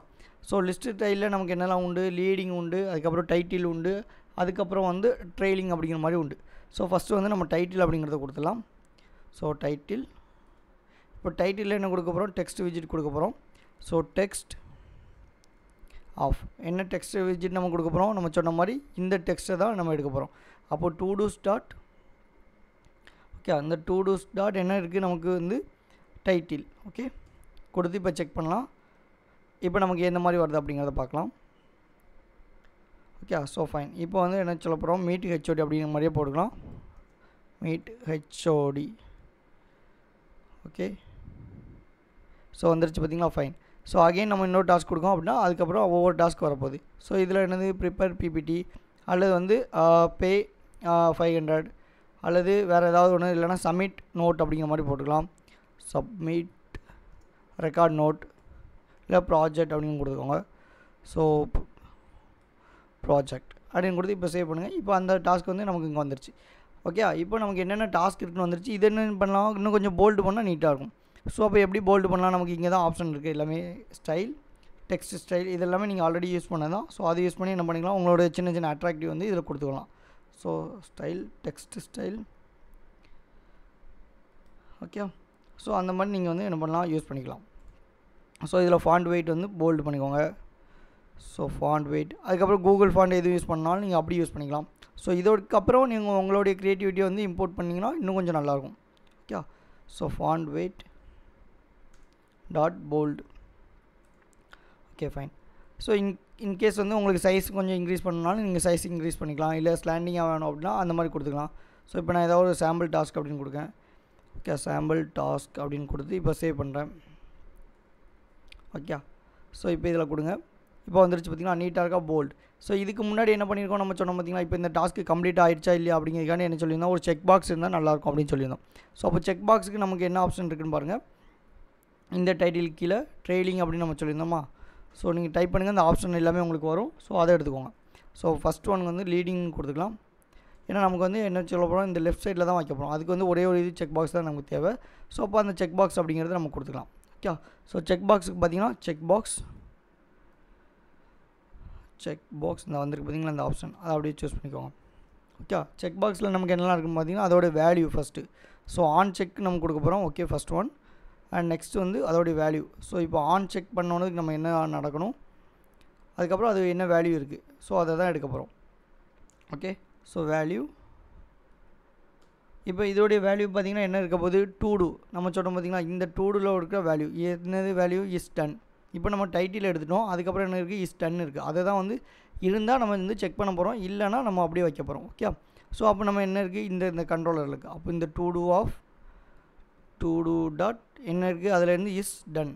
ஸோ லிஸ்ட் டைலில் நமக்கு என்னெல்லாம் உண்டு, லீடிங் உண்டு, அதுக்கப்புறம் டைட்டில் உண்டு, அதுக்கப்புறம் வந்து ட்ரெயிலிங் அப்படிங்கிற மாதிரி உண்டு. ஸோ ஃபஸ்ட்டு வந்து நம்ம டைட்டில் அப்படிங்கிறத கொடுத்துடலாம். ஸோ டைட்டில், இப்போ டைட்டிலில் என்ன கொடுக்க போகிறோம், டெக்ஸ்ட் விஜிட் கொடுக்க போகிறோம். ஸோ டெக்ஸ்ட் ஆஃப், என்ன டெக்ஸ்ட் விஜிட் நம்ம கொடுக்க போகிறோம், நம்ம சொன்ன மாதிரி இந்த டெக்ஸ்ட்டை தான் நம்ம எடுக்க போகிறோம். அப்போது டு டூ ஸ்டார்ட் ஓகே, அந்த டு டூ ஸ்டார்ட் என்ன இருக்குது நமக்கு வந்து டைட்டில். ஓகே, கொடுத்து இப்போ செக் பண்ணலாம். இப்போ நமக்கு எந்த மாதிரி வருது அப்படிங்கிறத பார்க்கலாம். Okay, so fine. இப்போ வந்து என்ன சொல்ல போகிறோம், மீட் ஹெச்ஓடி அப்படிங்கிற மாதிரியே போட்டுக்கலாம். Meet HOD okay. ஸோ வந்துருச்சு பார்த்திங்களா, ஃபைன். ஸோ அகெயின் நம்ம இன்னொரு டாஸ்க் கொடுக்கோம் அப்படின்னா அதுக்கப்புறம் ஒவ்வொரு டாஸ்க் வரப்போகுது. ஸோ இதில் என்னது, ப்ரிப்பேர் பிபிடி அல்லது வந்து பே 500 அல்லது வேறு ஏதாவது ஒன்று, இல்லைனா சப்மிட் நோட் அப்படிங்கிற மாதிரி போட்டுக்கலாம். சப்மிட் ரெக்கார்ட் நோட் இல்லை ப்ராஜெக்ட் அப்படின்னு கொடுத்துக்கோங்க. ஸோ ப்ராஜெக்ட் அப்படின்னு கொடுத்து இப்போ சேவ் பண்ணுங்கள். இப்போ அந்த டாஸ்க் வந்து நமக்கு இங்கே வந்துருச்சு. ஓகே, இப்போ நமக்கு என்னென்ன டாஸ்க் இருக்குன்னு வந்துருச்சு. இது என்ன பண்ணலாம், இன்னும் கொஞ்சம் போல்டு பண்ணால் நீட்டாக இருக்கும். ஸோ அப்போ எப்படி போல்டு பண்ணலாம், நமக்கு இங்கே தான் ஆப்ஷன் இருக்குது. எல்லாமே ஸ்டைல், டெக்ஸ்ட் ஸ்டைல், இது எல்லாமே நீங்கள் ஆல்ரெடி யூஸ் பண்ணது தான். ஸோ அதை யூஸ் பண்ணி என்ன பண்ணிக்கலாம், உங்களோட சின்ன சின்ன அட்ராக்டிவ் வந்து இதில் கொடுத்துக்கலாம். So style, text style okay. So அந்த மாதிரி நீங்கள் வந்து என்ன பண்ணலாம், யூஸ் பண்ணிக்கலாம். ஸோ இதில் ஃபாண்ட் வெயிட் வந்து போல்டு பண்ணிக்கோங்க. ஸோ ஃபாண்ட் வெயிட், அதுக்கப்புறம் கூகுள் ஃபாண்ட் எதுவும் யூஸ் பண்ணாலும் நீங்கள் அப்படி யூஸ் பண்ணிக்கலாம். ஸோ இதோடக்கப்புறம் நீங்கள் உங்களுடைய க்ரியேட்டிவிட்டியை வந்து இம்போர்ட் பண்ணிங்கன்னா இன்னும் கொஞ்சம் நல்லாயிருக்கும். Okay, so font weight dot bold okay fine. So in case வந்து உங்களுக்கு சைஸ் கொஞ்சம் இன்க்ரீஸ் பண்ணனாலும் நீங்கள் சைஸ் இன்க்ரீஸ் பண்ணிக்கலாம், இல்லை ஸ்லாண்டிங்காக வேணும் அப்படின்னா அந்த மாதிரி கொடுத்துக்கலாம். ஸோ இப்போ நான் ஏதாவது ஒரு சாம்பிள் டாஸ்க் அப்படின்னு கொடுக்கேன். ஓகே, சாம்பிள் டாஸ்க் அப்படின்னு கொடுத்து இப்போ சேவ் பண்ணுறேன். ஓகே, ஸோ இப்போ இதில் கொடுங்க. இப்போ வந்துருச்சு பார்த்திங்கன்னா நீட்டாக இருக்கா, போல்டு. ஸோ இதுக்கு முன்னாடி என்ன பண்ணியிருக்கோம், நம்ம சொன்னோம் பார்த்திங்களா, இப்போ இந்த டாஸ்க்கு கம்ப்ளீட் ஆகிடுச்சா இல்லையா அப்படிங்கிறதுக்காண்டி என்ன சொல்லியிருந்தோம், ஒரு செக் பாக்ஸ் இருந்தால் நல்லாயிருக்கும் அப்படின்னு சொல்லியிருந்தோம். ஸோ அப்போ செக் பாக்ஸுக்கு நமக்கு என்ன ஆப்ஷன் இருக்குதுன்னு பாருங்கள். இந்த டைட்டில் கீழே ட்ரெயிலிங் அப்படின்னு நம்ம சொல்லியிருந்தோமா. ஸோ நீங்கள் டைப் பண்ணுங்கள், இந்த ஆப்ஷன் எல்லாமே உங்களுக்கு வரும். ஸோ அதை எடுத்துக்கோங்க. ஸோ ஃபஸ்ட் ஒன் வந்து லீடிங் கொடுத்துக்கலாம். ஏன்னா நமக்கு வந்து என்ன சொல்ல போகிறோம், இந்த லெஃப்ட் சைடில் தான் வைக்க போகிறோம். அதுக்கு வந்து ஒரே ஒரு இது செக் பாக்ஸ் தான் நமக்கு தேவை. ஸோ அப்போ அந்த செக் பாக்ஸ் அப்படிங்கிறது நம்ம கொடுத்துக்கலாம். ஓகே, ஸோ செக் பாக்ஸுக்கு பார்த்தீங்கன்னா செக் பாக்ஸ் இந்த வந்திருக்கு பார்த்தீங்களா, இந்த ஆப்ஷன் அதை அப்படியே சூஸ் பண்ணிக்கோங்க. ஓகே, செக் பாக்ஸில் நமக்கு என்னெல்லாம் இருக்குன்னு பார்த்தீங்கன்னா அதோட value first. So on check நம்ம கொடுக்க போகிறோம். Okay, first one. And next வந்து அதோடைய வேல்யூ. ஸோ இப்போ ஆன் செக் பண்ணோன்னதுக்கு நம்ம என்ன நடக்கணும், அதுக்கப்புறம் அது என்ன வேல்யூ இருக்குது, ஸோ அதை தான் எடுக்க போகிறோம். Okay, so value. இப்போ இதோடைய வேல்யூ பார்த்திங்கன்னா என்ன இருக்க போகுது, டூடு. நம்ம சொல்கிறோம் பார்த்திங்களா, இந்த டூடில் இருக்கிற வேல்யூ என்னது, வேல்யூ இஸ் டன். இப்போ நம்ம டைட்டில் எடுத்துட்டோம், அதுக்கப்புறம் என்ன இருக்குது, இஸ் டன் இருக்குது. அதை தான் வந்து இருந்தால் நம்ம வந்து செக் பண்ண போகிறோம், இல்லைனா நம்ம அப்படியே வைக்க போகிறோம். ஓகே, ஸோ அப்போ நம்ம என்ன இருக்குது, இந்த கண்ட்ரோலர் இருக்குது. அப்போ இந்த டூடு ஆஃப் டூடு டாட் என்ன இருக்குது, அதிலேருந்து இஸ் டன்.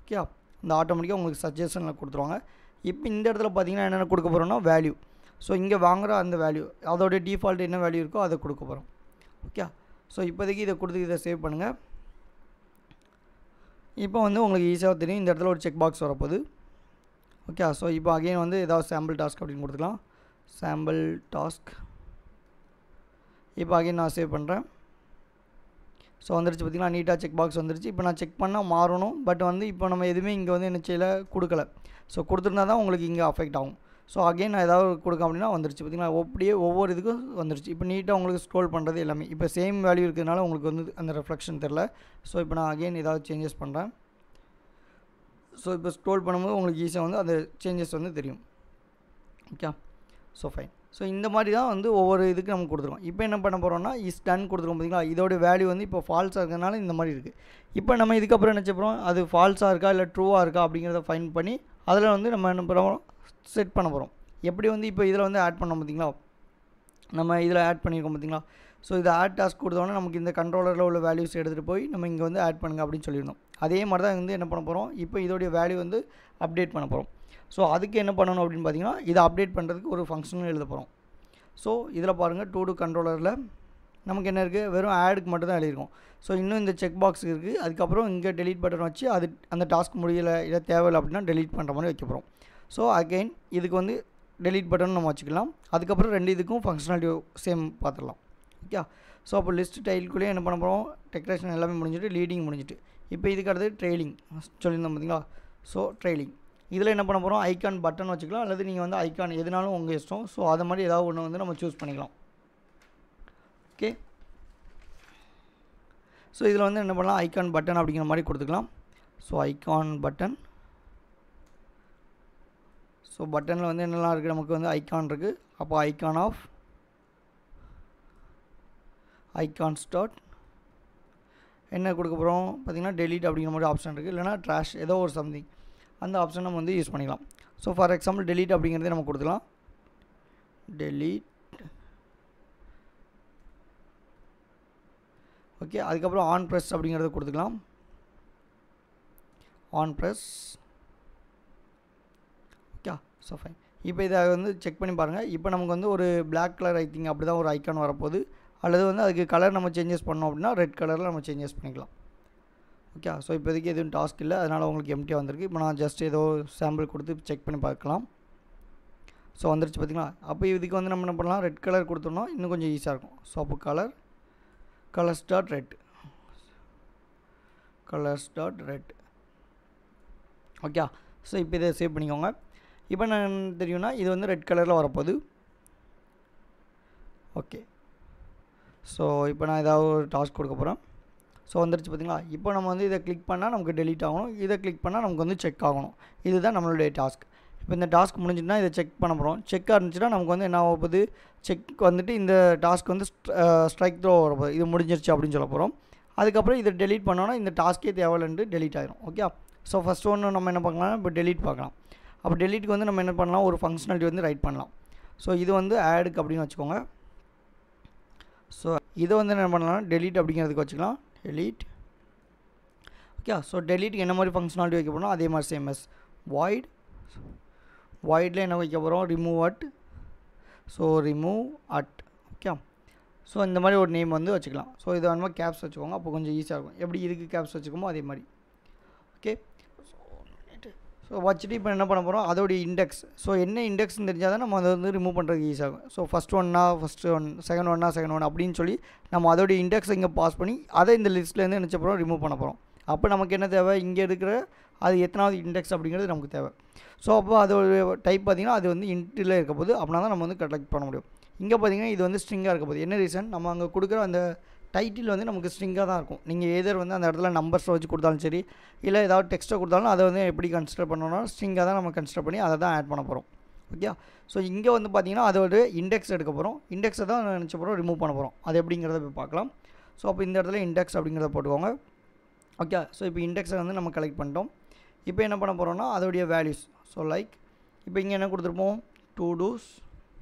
ஓகே, இந்த ஆட்டோமேட்டிக்காக உங்களுக்கு சஜஷனில் கொடுத்துருவாங்க. இப்போ இந்த இடத்துல பார்த்திங்கன்னா என்னென்ன கொடுக்க போகிறோம்னா வேல்யூ. ஸோ இங்கே வாங்குகிற அந்த வேல்யூ, அதோடைய டிஃபால்ட் என்ன வேல்யூ இருக்கோ அதை கொடுக்க போகிறோம். ஓகே, ஸோ இப்போதைக்கு இதை கொடுத்து இதை சேவ் பண்ணுங்கள். இப்போ வந்து உங்களுக்கு ஈஸியாக தெரியும், இந்த இடத்துல ஒரு செக் பாக்ஸ் வரப்போகுது. ஓகே, ஸோ இப்போ அகெயின் வந்து ஏதாவது சாம்பிள் டாஸ்க் அப்படின்னு கொடுத்துக்கலாம். Sample task. இப்போ அகெயின் நான் சேவ் பண்ணுறேன். ஸோ வந்துருச்சு பார்த்திங்கன்னா நீட்டாக செக் பாக்ஸ் வந்துருச்சு. இப்போ நான் செக் பண்ணால் மாறணும், பட் வந்து இப்போ நம்ம எதுவுமே இங்கே வந்து என்ன செய்யலை, கொடுக்கல. ஸோ கொடுத்துருந்தா தான் உங்களுக்கு இங்கே அஃபெக்ட் ஆகும். ஸோ அகைன் நான் ஏதாவது கொடுக்க அப்படின்னா வந்துருச்சு பார்த்திங்களா, அப்படியே ஒவ்வொரு இதுக்கும் வந்துருச்சு. இப்போ நீட்டாக உங்களுக்கு ஸ்க்ரோல் பண்ணுறது எல்லாமே இப்போ சேம் வேல்யூ இருக்கிறதுனால உங்களுக்கு வந்து அந்த ரெஃப்ளெக்ஷன் தெரில. ஸோ இப்போ நான் அகைன் ஏதாவது சேஞ்சஸ் பண்ணுறேன். ஸோ இப்போ ஸ்க்ரோல் பண்ணும்போது உங்களுக்கு ஈஸியாக வந்து அந்த சேஞ்சஸ் வந்து தெரியும். Okay, so fine. ஸோ இந்த மாதிரி தான் வந்து ஒவ்வொரு இதுக்கு நம்ம கொடுத்துருவோம். இப்போ என்ன பண்ண போகிறோம்னா இஸ் டன் கொடுத்துருவோம் பார்த்திங்களா, இதோட வேல்யூ வந்து இப்போ ஃபால்ஸாக இருக்கிறதுனால இந்த மாதிரி இருக்குது. இப்போ நம்ம இதுக்கப்புறம் என்ன செய்யப்போகிறோம், அது ஃபால்ஸாக இருக்கா இல்லை ட்ரூவாக இருக்கா அப்படிங்கிறத ஃபைண்ட் பண்ணி அதில் வந்து நம்ம என்ன பண்ணுறோம், செட் பண்ண போகிறோம். எப்படி வந்து இப்போ இதில் வந்து ஆட் பண்ணோம் பார்த்திங்களா, நம்ம இதில் ஆட் பண்ணியிருக்கோம் பார்த்திங்களா. ஸோ இதை ஆட் டாஸ்க் கொடுத்தோன்னா நமக்கு இந்த கண்ட்ரோலரில் உள்ள வேல்யூஸ் எடுத்துகிட்டு போய் நம்ம இங்கே வந்து ஆட் பண்ணுங்க அப்படின்னு சொல்லியிருந்தோம். அதே மாதிரி தான் வந்து என்ன பண்ண போகிறோம், இப்போ இதோடைய வேல்யூ வந்து அப்டேட் பண்ண போகிறோம். ஸோ அதுக்கு என்ன பண்ணணும் அப்படின்னு பார்த்தீங்கன்னா, இதை அப்டேட் பண்ணுறதுக்கு ஒரு ஃபங்க்ஷன் எழுத போகிறோம். ஸோ இதில் பாருங்கள் டூ கண்ட்ரோலரில் நமக்கு என்ன இருக்குது, வெறும் ஆடுக்கு மட்டும் தான் எழுதியிருக்கோம். ஸோ இன்னும் இந்த செக் பாக்ஸ் இருக்குது. அதுக்கப்புறம் இங்கே டெலீட் பட்டன் வச்சு அது அந்த டாஸ்க் முடியலை இல்லை தேவையில்லை அப்படின்னா டெலீட் பண்ணுற மாதிரி வைக்க போகிறோம். ஸோ அகெயின் இதுக்கு வந்து டெலீட் பட்டன் நம்ம வச்சுக்கலாம். அதுக்கப்புறம் ரெண்டு இதுக்கும் ஃபங்க்ஷனாலிட்டி சேம் பார்த்துடலாம். ஓகே, ஸோ அப்போ லிஸ்ட் டைலுக்குள்ளேயே என்ன பண்ண போகிறோம், டெக்கரேஷன் எல்லாமே முடிஞ்சிட்டு லீடிங் முடிஞ்சிட்டு இப்போ இதுக்கு அடுத்து ட்ரெயிலிங் சொல்லியிருந்தோம் பார்த்தீங்களா. ஸோ ட்ரெயிலிங் இதில் என்ன பண்ண போகிறோம், ஐக்கான் பட்டன் வச்சுக்கலாம் அல்லது நீங்கள் வந்து ஐக்கான் எதுனாலும் உங்கள் இஷ்டம். ஸோ அது மாதிரி ஏதாவது ஒன்று வந்து நம்ம சூஸ் பண்ணிக்கலாம். ஓகே, ஸோ இதில் வந்து என்ன பண்ணலாம், ஐக்கான் பட்டன் அப்படிங்கிற மாதிரி கொடுத்துக்கலாம். So icon button. ஸோ பட்டனில் வந்து என்னெல்லாம் இருக்குது, நமக்கு வந்து ஐக்கான் இருக்குது. அப்போ ஐக்கான் ஆஃப், ஐக்கான் ஸ்டார்ட் என்ன கொடுக்க போகிறோம் பார்த்திங்கன்னா டெலீட் அப்படிங்கிற மாதிரி ஆப்ஷன் இருக்குது, இல்லைனா ட்ராஷ் ஏதோ ஒரு சம்திங் அந்த ஆப்ஷன் நம்ம வந்து யூஸ் பண்ணிக்கலாம். ஸோ ஃபார் எக்ஸாம்பிள் டெலீட் அப்படிங்கிறதே நம்ம கொடுத்துக்கலாம். டெலீட். ஓகே, அதுக்கப்புறம் ஆன் ப்ரெஸ் அப்படிங்கிறத கொடுத்துக்கலாம். On press. Okay, so fine. இப்போ இதை வந்து செக் பண்ணி பாருங்கள். இப்போ நமக்கு வந்து ஒரு பிளாக் கலர் ஐ திங்க் அப்படி தான் ஒரு ஐக்கான் வரப்போகுது. அல்லது வந்து அதுக்கு கலர் நம்ம சேஞ்சஸ் பண்ணோம் அப்படின்னா ரெட் கலரில் நம்ம சேஞ்சஸ் பண்ணிக்கலாம். ஓகே, ஸோ இப்போதைக்கு எதுவும் டாஸ்க் இல்லை, அதனால் உங்களுக்கு எம்டியாக வந்திருக்கு. இப்போ நான் ஜஸ்ட் ஏதோ சாம்பிள் கொடுத்து செக் பண்ணி பார்க்கலாம். ஸோ வந்துருச்சு பார்த்திங்களா. அப்போ இதுக்கு வந்து நம்ம என்ன பண்ணலாம், ரெட் கலர் கொடுத்தோம்னா இன்னும் கொஞ்சம் ஈஸியாக இருக்கும். ஸோ அப்போ colours dot red, colours dot red. Okay, so இப்போ இதை சேவ் பண்ணிக்கோங்க. இப்போ நான் தெரியும்னா இது வந்து ரெட் கலரில் வரப்போகுது. ஓகே, ஸோ இப்போ நான் ஏதாவது ஒரு டாஸ்க் கொடுக்க போகிறேன். ஸோ வந்துருச்சு பார்த்திங்களா. இப்போ நம்ம வந்து இதை கிளிக் பண்ணால் நமக்கு டெலீட் ஆகணும், இதை கிளிக் பண்ணால் நமக்கு வந்து செக் ஆகணும். இதுதான் நம்மளுடைய டாஸ்க். இப்போ இந்த டாஸ்க் முடிஞ்சுட்டுனா இதை செக் பண்ண போகிறோம். செக்காக இருந்துச்சுன்னா நமக்கு வந்து என்ன ஆக போகுது, செக் வந்துட்டு இந்த டாஸ்க் வந்து ஸ்ட்ரைக் த்ரோ வரப்போகுது, இது முடிஞ்சிருச்சு அப்படின்னு சொல்ல போகிறோம். அதுக்கப்புறம் இதை டெலீட் பண்ணோன்னா இந்த டாஸ்க்கே தேவையில்லைன்ட்டு டெலீட் ஆகிடும். ஓகே, ஸோ ஃபஸ்ட் ஒன்று நம்ம என்ன பார்க்கலாம், இப்போ டெலீட் பார்க்கலாம். அப்போ டெலீட்டுக்கு வந்து நம்ம என்ன பண்ணலாம், ஒரு ஃபங்க்ஷனாலிட்டி வந்து ரைட் பண்ணலாம். ஸோ இது வந்து ஆடுக்கு அப்படின்னு வச்சுக்கோங்க. ஸோ இதை வந்து என்ன பண்ணலாம், டெலீட் அப்படிங்கிறதுக்கு வச்சுக்கலாம். டெலீட். ஓகே, ஸோ டெலீட்டுக்கு என்ன மாதிரி ஃபங்க்ஷனாலிட்டி வைக்க போகிறோம், அதே மாதிரி சேம் எஸ் வாய்ட். வாய்டில் என்ன வைக்க போகிறோம், remove at. So remove at. Okay, so இந்த மாதிரி ஒரு நேம் வந்து வச்சுக்கலாம். ஸோ இதை வேணுமா கேப்ஸ் வச்சுக்கோங்க, அப்போ கொஞ்சம் ஈஸியாக இருக்கும். எப்படி இதுக்கு கேப்ஸ் வச்சுக்கோமோ அதே மாதிரி. ஓகே, ஸோ வச்சுட்டு இப்போ என்ன பண்ண போகிறோம், அதோடைய இண்டெக்ஸ். ஸோ என்ன இண்டெக்ஸ்னு தெரிஞ்சால் தான் நம்ம அதை வந்து ரிமூவ் பண்ணுறதுக்கு ஈஸியாகும். ஸோ ஃபஸ்ட் ஒன்னா ஃபஸ்ட்டு ஒன், செகண்ட் ஒன் அப்படின்னு சொல்லி நம்ம அதோடைய இண்டெக்ஸ் இங்கே பாஸ் பண்ணி அதை இந்த லிஸ்ட்லேருந்து நினச்ச போகிறோம் ரிமூவ் பண்ண போகிறோம். அப்போ நமக்கு என்ன தேவை, இங்கே இருக்கிற அது எத்தனாவது இண்டெக்ஸ் அப்படிங்கிறது நமக்கு தேவை. ஸோ அப்போ அதோடைய டைப் பார்த்திங்கன்னா அது வந்து இன்ட்டில் இருக்க போது, அப்படின்னா தான் நம்ம வந்து கலெக்ட் பண்ண முடியும். இங்கே பார்த்திங்கன்னா இது வந்து ஸ்ட்ரிங்காக இருக்க போது. என்ன ரீசன், நம்ம அங்கே கொடுக்குற அந்த டைட்டில் வந்து நமக்கு ஸ்ட்ரிங்காக தான் இருக்கும். நீங்கள் ஏதர் வந்து அந்த இடத்துல நம்பர்ஸை வச்சு கொடுத்தாலும் சரி, இல்லை ஏதாவது டெக்ஸ்ட்டை கொடுத்தாலும் அதை வந்து எப்படி கன்சிடர் பண்ணோம்னா ஸ்ட்ரிங்காக தான் நம்ம கன்சிடர் பண்ணி அதை தான் ஆட் பண்ண போகிறோம். ஓகே, ஸோ இங்கே வந்து பார்த்திங்கன்னா அதோட இண்டெக்ஸ் எடுக்க போகிறோம். இண்டெக்ஸை தான் நினச்ச போகிறோம் ரிமூவ் பண்ண போகிறோம். அது எப்படிங்கிறத போய் பார்க்கலாம். ஸோ அப்போ இந்த இடத்துல இண்டெக்ஸ் அப்படிங்கிறத போட்டுக்கோங்க. ஓகே, ஸோ இப்போ இண்டெக்ஸை வந்து நம்ம கலெக்ட் பண்ணிட்டோம். இப்போ என்ன பண்ண போகிறோம்னா அதோடைய வேல்யூஸ். ஸோ லைக் இப்போ இங்கே என்ன கொடுத்துருப்போம், டூ டூஸ்.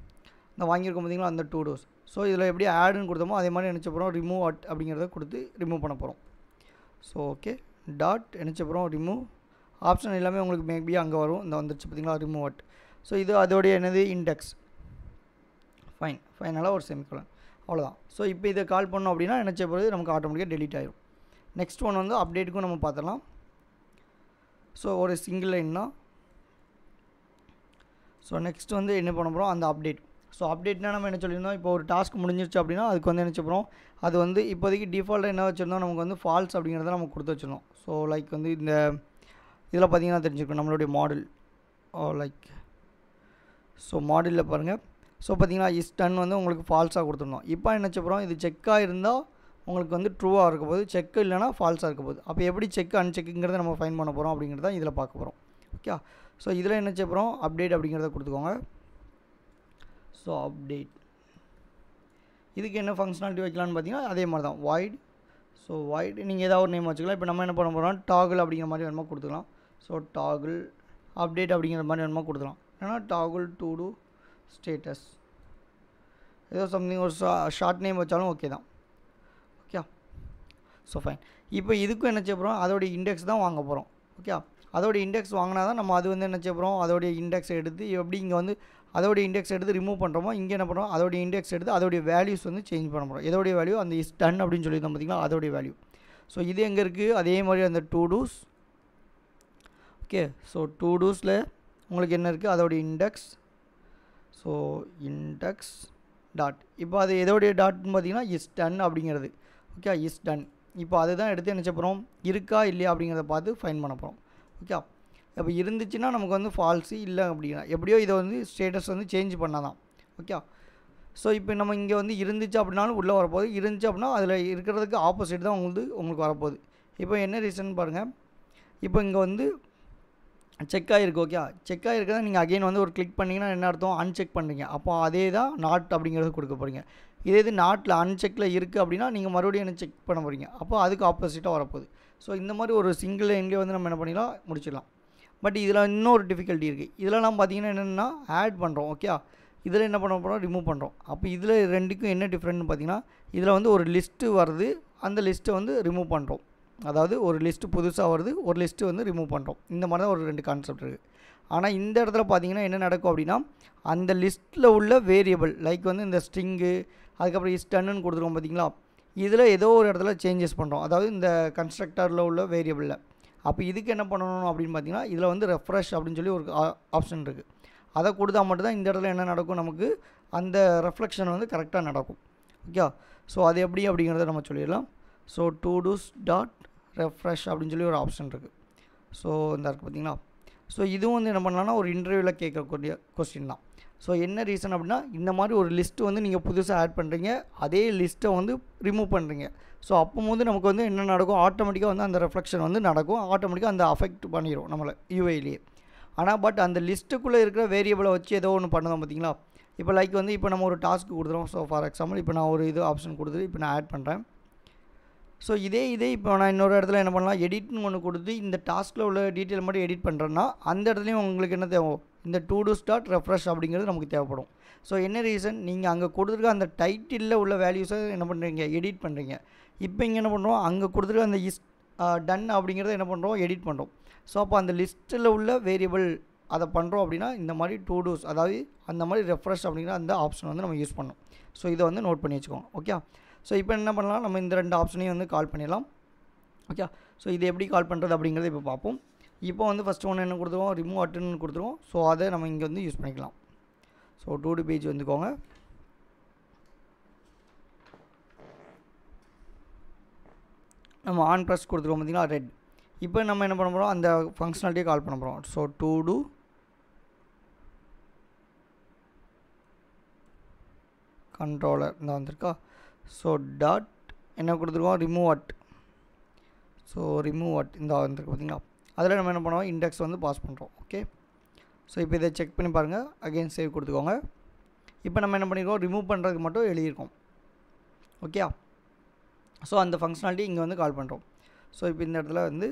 இந்த வாங்கியிருக்கோம் பார்த்திங்களா அந்த டூ டூஸ். ஸோ இதில் எப்படி ஆடுன்னு கொடுத்தோமோ அதே மாதிரி நினச்ச போகிறோம் ரிமூவ் அட் அப்படிங்கிறத கொடுத்து ரிமூவ் பண்ண போகிறோம். ஸோ ஓகே, டாட் நினச்ச போகிறோம் ரிமூவ். ஆப்ஷன் எல்லாமே உங்களுக்கு மேபி அங்கே வரும். இந்த வந்துருச்சு பார்த்திங்களா ரிமூவ் அட். ஸோ இது அதோடைய என்னது இண்டெக்ஸ். ஃபைனலாக ஒரு செமிகோலன், அவ்வளோதான். ஸோ இப்போ இதை கால் பண்ணோம் அப்படின்னா நினச்ச போகிறது நமக்கு ஆட்டோமேட்டிக்காக டெலீட் ஆகிடும். நெக்ஸ்ட் ஒன் வந்து அப்டேட்டுக்கும் நம்ம பார்த்துடலாம். ஸோ ஒரு சிங்கிள் லைன் தான். ஸோ நெக்ஸ்ட் வந்து என்ன பண்ண போகிறோம், அந்த அப்டேட். ஸோ அப்டேட்னா நம்ம என்ன சொல்லியிருந்தோம், இப்போ ஒரு டாஸ்க் முடிஞ்சிருச்சு அப்படின்னா அதுக்கு வந்து என்ன போகிறோம், அது வந்து இப்போதைக்கு டிஃபால்ட்டாக என்ன வச்சுருந்தோம், நமக்கு வந்து ஃபால்ஸ் அப்படிங்கிறத நம்ம கொடுத்து வச்சுருந்தோம். ஸோ லைக் வந்து இந்த இதில் பார்த்திங்கன்னா தெரிஞ்சுக்கணும் நம்மளுடைய மாடல் லைக் ஸோ மாடியூலில் பாருங்கள். ஸோ பார்த்தீங்கன்னா இஸ் டன் வந்து உங்களுக்கு ஃபால்ஸாக கொடுத்துருந்தோம். இப்போ என்ன செய்யறோம், இது செக்காக இருந்தால் உங்களுக்கு வந்து ட்ரூவாக இருக்க போகுது, செக் இல்லைனா ஃபால்ஸாக இருக்க போகுது. அப்போ எப்படி செக் அன்செக்குங்கிறத நம்ம ஃபைன் பண்ண போகிறோம் அப்படிங்கிறத இதில் பார்க்க போகிறோம். ஓகே, ஸோ இதில் என்ன செய்ய போகிறோம், அப்டேட் அப்படிங்கிறத கொடுத்துக்கோங்க. ஸோ அப்டேட் இதுக்கு என்ன ஃபங்க்ஷனாலிட்டி வைக்கலான்னு பார்த்தீங்கன்னா அதே மாதிரி தான் வாய்ட். ஸோ வாய்ட் நீங்கள் ஏதாவது ஒரு நேம் வச்சுக்கலாம். இப்போ நம்ம என்ன பண்ண போகிறோம், டாகுல் அப்படிங்கிற மாதிரி வேணுமா கொடுத்துக்கலாம். ஸோ டாகுல் அப்டேட் அப்படிங்கிற மாதிரி வேணுமா கொடுத்துக்கலாம். ஏன்னா டாகுல் டு டூ ஸ்டேட்டஸ் ஏதோ சம்திங் ஒரு ஷார்ட் நேம் வச்சாலும் ஓகே தான். Okay, so fine. இப்போ இதுக்கும் என்ன செய்ய போகிறோம், அதோடைய இண்டெக்ஸ் தான் வாங்க போகிறோம். ஓகே, அதோடைய இண்டெக்ஸ் வாங்கினா தான் நம்ம அது வந்து என்ன செய்ய போகிறோம், அதோடைய இண்டெக்ஸ் எடுத்து எப்படி இங்கே வந்து அதோடைய இண்டெக்ஸ் எடுத்து ரிமூவ் பண்ணுறோமோ இங்கே என்ன பண்ணுறோம், அதோடைய இண்டெக்ஸ் எடுத்து அதோடைய வேல்யூஸ் வந்து சேஞ்ச் பண்ண போகிறோம். எதோடைய வேல்யூ, அந்த இஸ் டன் அப்படின்னு சொல்லியிருந்தோம் பார்த்தீங்களா, அதோடைய வேல்யூ. ஸோ இது எங்கே இருக்குது, அதே மாதிரி அந்த to dos. Okay, so to டூஸில் உங்களுக்கு என்ன இருக்குது, அதோடைய இண்டெக்ஸ். ஸோ இண்டெக்ஸ் டாட், இப்போ அது எதோடைய டாட்னு பார்த்தீங்கன்னா இஸ் டன் அப்படிங்கிறது. Okay, is done. இப்போ அதுதான் எடுத்து என்ன செய்ய போகிறோம், இருக்கா இல்லையா அப்படிங்கிறத பார்த்து ஃபைன் பண்ண போகிறோம். ஓகே, அப்போ இருந்துச்சுன்னா நமக்கு வந்து ஃபால்ஸு, இல்லை அப்படின்னா எப்படியோ இதை வந்து ஸ்டேட்டஸ் வந்து சேஞ்ச் பண்ணால் தான். ஓகே, ஸோ இப்போ நம்ம இங்கே வந்து இருந்துச்சு அப்படின்னாலும் உள்ளே வரப்போகுது, இருந்துச்சு அப்படின்னா அதில் இருக்கிறதுக்கு ஆப்போசிட் தான் உங்களுக்கு வரப்போகுது. இப்போ என்ன ரீசன் பாருங்கள், இப்போ இங்கே வந்து செக் ஆகிருக்கு. ஓகே, செக் ஆகிருக்கிறத நீங்கள் அகெயின் வந்து ஒரு கிளிக் பண்ணிங்கன்னா என்ன அர்த்தம், அன்செக் பண்ணுறீங்க. அப்போ அதே தான் நாட் அப்படிங்கிறது கொடுக்க போகிறீங்க. இதே இது நாட்டில் அன்செக்கில் இருக்குது அப்படின்னா நீங்கள் மறுபடியும் என்ன செக் பண்ண போகிறீங்க, அப்போ அதுக்கு ஆப்போசிட்டாக வரப்போகுது. ஸோ இந்த மாதிரி ஒரு சிங்கிள் லைன்லேயே வந்து நம்ம என்ன பண்ணிடலாம், முடிச்சிடலாம். பட் இதில் இன்னொரு டிஃபிகல்ட்டி இருக்குது. இதெல்லாம் பார்த்தீங்கன்னா என்னென்னா ஆட் பண்ணுறோம். ஓகே, இதில் என்ன பண்ண போகிறோம், ரிமூவ் பண்ணுறோம். அப்போ இதில் ரெண்டுக்கும் என்ன டிஃப்ரெண்ட்னு பார்த்தீங்கன்னா, இதில் வந்து ஒரு லிஸ்ட்டு வருது, அந்த லிஸ்ட்டை வந்து ரிமூவ் பண்ணுறோம். அதாவது ஒரு லிஸ்ட்டு புதுசாக வருது, ஒரு லிஸ்ட்டு வந்து ரிமூவ் பண்ணுறோம். இந்த மாதிரி தான் ஒரு ரெண்டு கான்செப்ட் இருக்குது. ஆனால் இந்த இடத்துல பார்த்தீங்கன்னா என்ன நடக்கும் அப்படின்னா, அந்த லிஸ்ட்டில் உள்ள வேரியபிள் லைக் வந்து இந்த ஸ்ட்ரிங்கு, அதுக்கப்புறம் இஸ் டன்னு கொடுத்துருவோம் பார்த்தீங்களா, இதில் ஏதோ ஒரு இடத்துல சேஞ்சஸ் பண்ணுறோம். அதாவது இந்த கன்ஸ்ட்ரக்டரில் உள்ள வேரியபிளில். அப்போ இதுக்கு என்ன பண்ணணும் அப்படின்னு பார்த்தீங்கன்னா, இதில் வந்து ரெஃப்ரெஷ் அப்படின்னு சொல்லி ஒரு ஆப்ஷன் இருக்குது. அதை கொடுத்தா மட்டும்தான் இந்த இடத்துல என்ன நடக்கும், நமக்கு அந்த ரெஃப்ளெக்ஷன் வந்து கரெக்டாக நடக்கும். ஓகே, ஸோ அது எப்படி அப்படிங்கிறத நம்ம சொல்லிடலாம். So to dos dot refresh அப்படின்னு சொல்லி ஒரு ஆப்ஷன் இருக்குது. ஸோ இந்த இருக்குது பார்த்தீங்களா. ஸோ இதுவும் வந்து என்ன பண்ணலாம்னா ஒரு இன்டர்வியூவில் கேட்கக்கூடிய கொஸ்டின் தான். ஸோ என்ன ரீசன் அப்படின்னா, இந்த மாதிரி ஒரு லிஸ்ட்டு வந்து நீங்கள் புதுசாக ஆட் பண்ணுறீங்க, அதே லிஸ்ட்டை வந்து ரிமூவ் பண்ணுறீங்க. ஸோ அப்போது நமக்கு வந்து என்ன நடக்கும், ஆட்டோமேட்டிக்காக வந்து அந்த ரெஃப்ளெக்ஷன் வந்து நடக்கும், ஆட்டோமேட்டிக்காக அந்த அஃபெக்ட் பண்ணிடும் நம்மளை யூஐலேயே. ஆனால் பட் அந்த லிஸ்ட்டுக்குள்ளே இருக்கிற வேரியபிளை வச்சு ஏதோ ஒன்று பண்ணுறோம் பார்த்தீங்களா. இப்போ லைக் வந்து இப்போ நம்ம ஒரு டாஸ்க் கொடுத்துறோம். ஸோ ஃபார் எக்ஸாம்பிள் இப்போ நான் ஒரு இது ஆப்ஷன் கொடுத்துட்டு இப்போ நான் ஆட் பண்ணுறேன். ஸோ இதே இப்போ நான் இன்னொரு இடத்துல என்ன பண்ணலாம், எடிட்னு ஒன்று கொடுத்து இந்த டாஸ்கில் உள்ள டீட்டெயில் மட்டும் எடிட் பண்ணுறேன்னா அந்த இடத்துலையும் உங்களுக்கு என்ன தேவை, இந்த டூ டூஸ் டாட் ரெஃப்ரெஷ் அப்படிங்கிறது நமக்கு தேவைப்படும். ஸோ என்ன ரீசன், நீங்கள் அங்கே கொடுத்துருக்க அந்த டைட்டிலில் உள்ள வேல்யூஸை என்ன பண்ணுறீங்க, எடிட் பண்ணுறீங்க. இப்போ இங்கே என்ன பண்ணுறோம், அங்கே கொடுத்துருக்க அந்த இஸ் டன் அப்படிங்கிறத என்ன பண்ணுறோம், எடிட் பண்ணுறோம். ஸோ அப்போ அந்த லிஸ்ட்டில் உள்ள வேரியபிள் அதை பண்ணுறோம் அப்படின்னா இந்த மாதிரி டூ டூஸ், அதாவது அந்த மாதிரி ரெஃப்ரெஷ் அப்படிங்கிற அந்த ஆப்ஷன் வந்து நம்ம யூஸ் பண்ணோம். ஸோ இதை வந்து நோட் பண்ணி வச்சுக்கோங்க. ஓகே, ஸோ இப்போ என்ன பண்ணலாம், நம்ம இந்த ரெண்டு ஆப்ஷனையும் வந்து கால் பண்ணிடலாம். ஓகே, ஸோ இது எப்படி கால் பண்ணுறது அப்படிங்கிறத இப்போ பார்ப்போம். இப்போ வந்து ஃபஸ்ட்டு ஒன்று என்ன கொடுத்துருவோம், ரிமூவ் அட்டுன்னு கொடுத்துருவோம். ஸோ அதை நம்ம இங்கே வந்து யூஸ் பண்ணிக்கலாம். ஸோ 2D பேஜ் வந்துக்கோங்க. நம்ம ஆன் ப்ரெஸ் கொடுத்துருவோம் பார்த்தீங்களா, ரெட். இப்போ நம்ம என்ன பண்ண போகிறோம், அந்த ஃபங்க்ஷனாலிட்டியை கால் பண்ண போகிறோம். ஸோ டு டூ கண்ட்ரோலர் இந்த வந்திருக்கா. ஸோ டாட் என்ன கொடுத்துருக்கோம், remove at. So remove at இந்த வந்திருக்கு பார்த்தீங்களா. அதில் நம்ம என்ன பண்ணுவோம், இண்டெக்ஸ் வந்து பாஸ் பண்ணுறோம். ஓகே, ஸோ இப்போ இதை செக் பண்ணி பாருங்கள், அகெயின் சேவ் கொடுத்துக்கோங்க. இப்போ நம்ம என்ன பண்ணியிருக்கோம், ரிமூவ் பண்ணுறதுக்கு மட்டும் எழுதியிருக்கோம். ஓகே, ஸோ அந்த ஃபங்க்ஷனாலிட்டி இங்கே வந்து கால் பண்ணுறோம். ஸோ இப்போ இந்த இடத்துல வந்து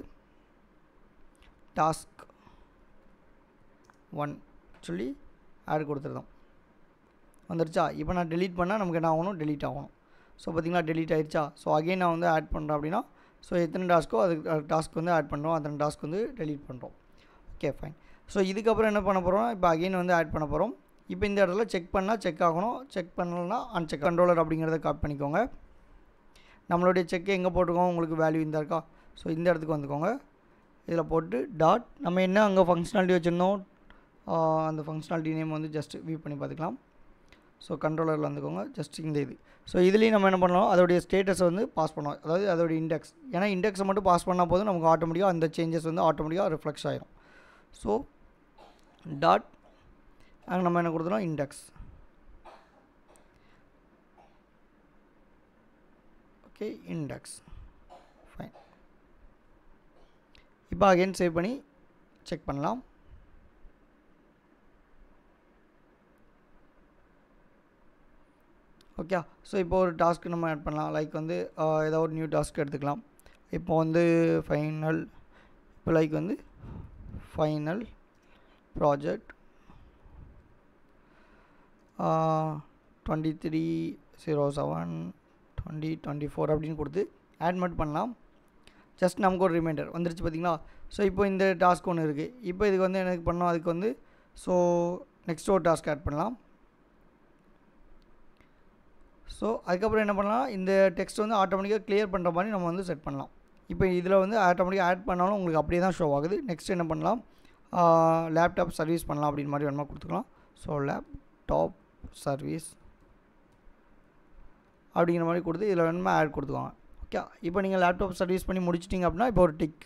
டாஸ்க் 1 சொல்லி ஆட் கொடுத்துருந்தோம், வந்துருச்சா. இப்போ நான் டெலீட் பண்ணால் நமக்கு என்ன ஆகணும், டெலீட் ஆகணும். ஸோ பார்த்திங்களா, டெலீட் ஆகிடுச்சா. ஸோ அகெயின் நான் வந்து ஆட் பண்ணுறேன் அப்படின்னா, ஸோ எத்தனை டாஸ்க்கோ அதுக்கு டாஸ்க் வந்து ஆட் பண்ணுறோம், அத்தனை டாஸ்க் வந்து டெலீட் பண்ணுறோம். Okay fine. ஸோ இதுக்கப்புறம் என்ன பண்ண போகிறோம், இப்போ அகெயின் வந்து ஆட் பண்ண போகிறோம். இப்போ இந்த இடத்துல செக் பண்ணால் செக் ஆகணும், செக் பண்ணலன்னா அன்செக். கண்ட்ரோலர் அப்படிங்கிறத காப்பி பண்ணிக்கோங்க. நம்மளுடைய செக் எங்கே போட்டுக்கோங்க, உங்களுக்கு வேல்யூ இந்த இருக்கா. ஸோ இந்த இடத்துக்கு வந்துக்கோங்க. இதில் போட்டு டாட் நம்ம என்ன அங்கே ஃபங்க்ஷனாலிட்டி வச்சுருந்தோம், அந்த ஃபங்க்ஷனாலிட்டி நேம் வந்து ஜஸ்ட் வியூ பண்ணி பார்த்துக்கலாம். ஸோ கண்ட்ரோலரில் வந்துக்கோங்க, ஜஸ்ட் இந்த இது. ஸோ இதுலேயும் நம்ம என்ன பண்ணலாம், அதோடைய ஸ்டேட்டஸை வந்து பாஸ் பண்ணோம், அதாவது அதோடைய இண்டெக்ஸ். ஏன்னா இண்டெக்ஸை மட்டும் பாஸ் பண்ணால் போதும், நமக்கு ஆட்டோமேட்டிக்காக அந்த சேஞ்சஸ் வந்து ஆட்டோமேட்டிக்காக ரிஃப்ளெக்ட் ஆகிடும். ஸோ டாட் அங்கே நம்ம என்ன கொடுத்துறோம் இண்டெக்ஸ். Okay index fine. இப்போ அகைன் சேவ் பண்ணி செக் பண்ணலாம். ஓகே ஸோ இப்போ ஒரு டாஸ்க்கு நம்ம ஆட் பண்ணலாம். லைக் வந்து ஏதாவது ஒரு நியூ டாஸ்க் எடுத்துக்கலாம். இப்போ வந்து ஃபைனல், இப்போ லைக் வந்து ஃபைனல் ப்ராஜெக்ட் 23/07/2024 அப்படின்னு கொடுத்து ஆட் மட்டும் பண்ணலாம். ஜஸ்ட் நமக்கு ஒரு ரிமைண்டர் வந்துருச்சு பார்த்தீங்களா. ஸோ இப்போ இந்த டாஸ்க் ஒன்று இருக்குது. இப்போ இதுக்கு வந்து எனக்கு பண்ணோம், அதுக்கு வந்து ஸோ நெக்ஸ்ட் ஒரு டாஸ்க் ஆட் பண்ணலாம். ஸோ அதுக்கப்புறம் என்ன பண்ணலாம், இந்த டெக்ஸ்ட் வந்து ஆட்டோமேட்டிக்காக கிளியர் பண்ணுற மாதிரி நம்ம வந்து செட் பண்ணலாம். இப்போ இதில் வந்து ஆட்டோமேட்டிக்காக ஆட் பண்ணாலும் உங்களுக்கு அப்படியே தான் ஷோ ஆகுது. நெக்ஸ்ட் என்ன பண்ணலாம், லேப்டாப் சர்வீஸ் பண்ணலாம் அப்படின்னு மாதிரி வேணுமா கொடுத்துக்கலாம். ஸோ லேப்டாப் சர்வீஸ் அப்படிங்கிற மாதிரி கொடுத்து இதில் வேணுமா ஆட் கொடுத்துக்கோங்க. ஓகே இப்போ நீங்கள் லேப்டாப் சர்வீஸ் பண்ணி முடிச்சிட்டிங்க அப்படின்னா இப்போ ஒரு டிக்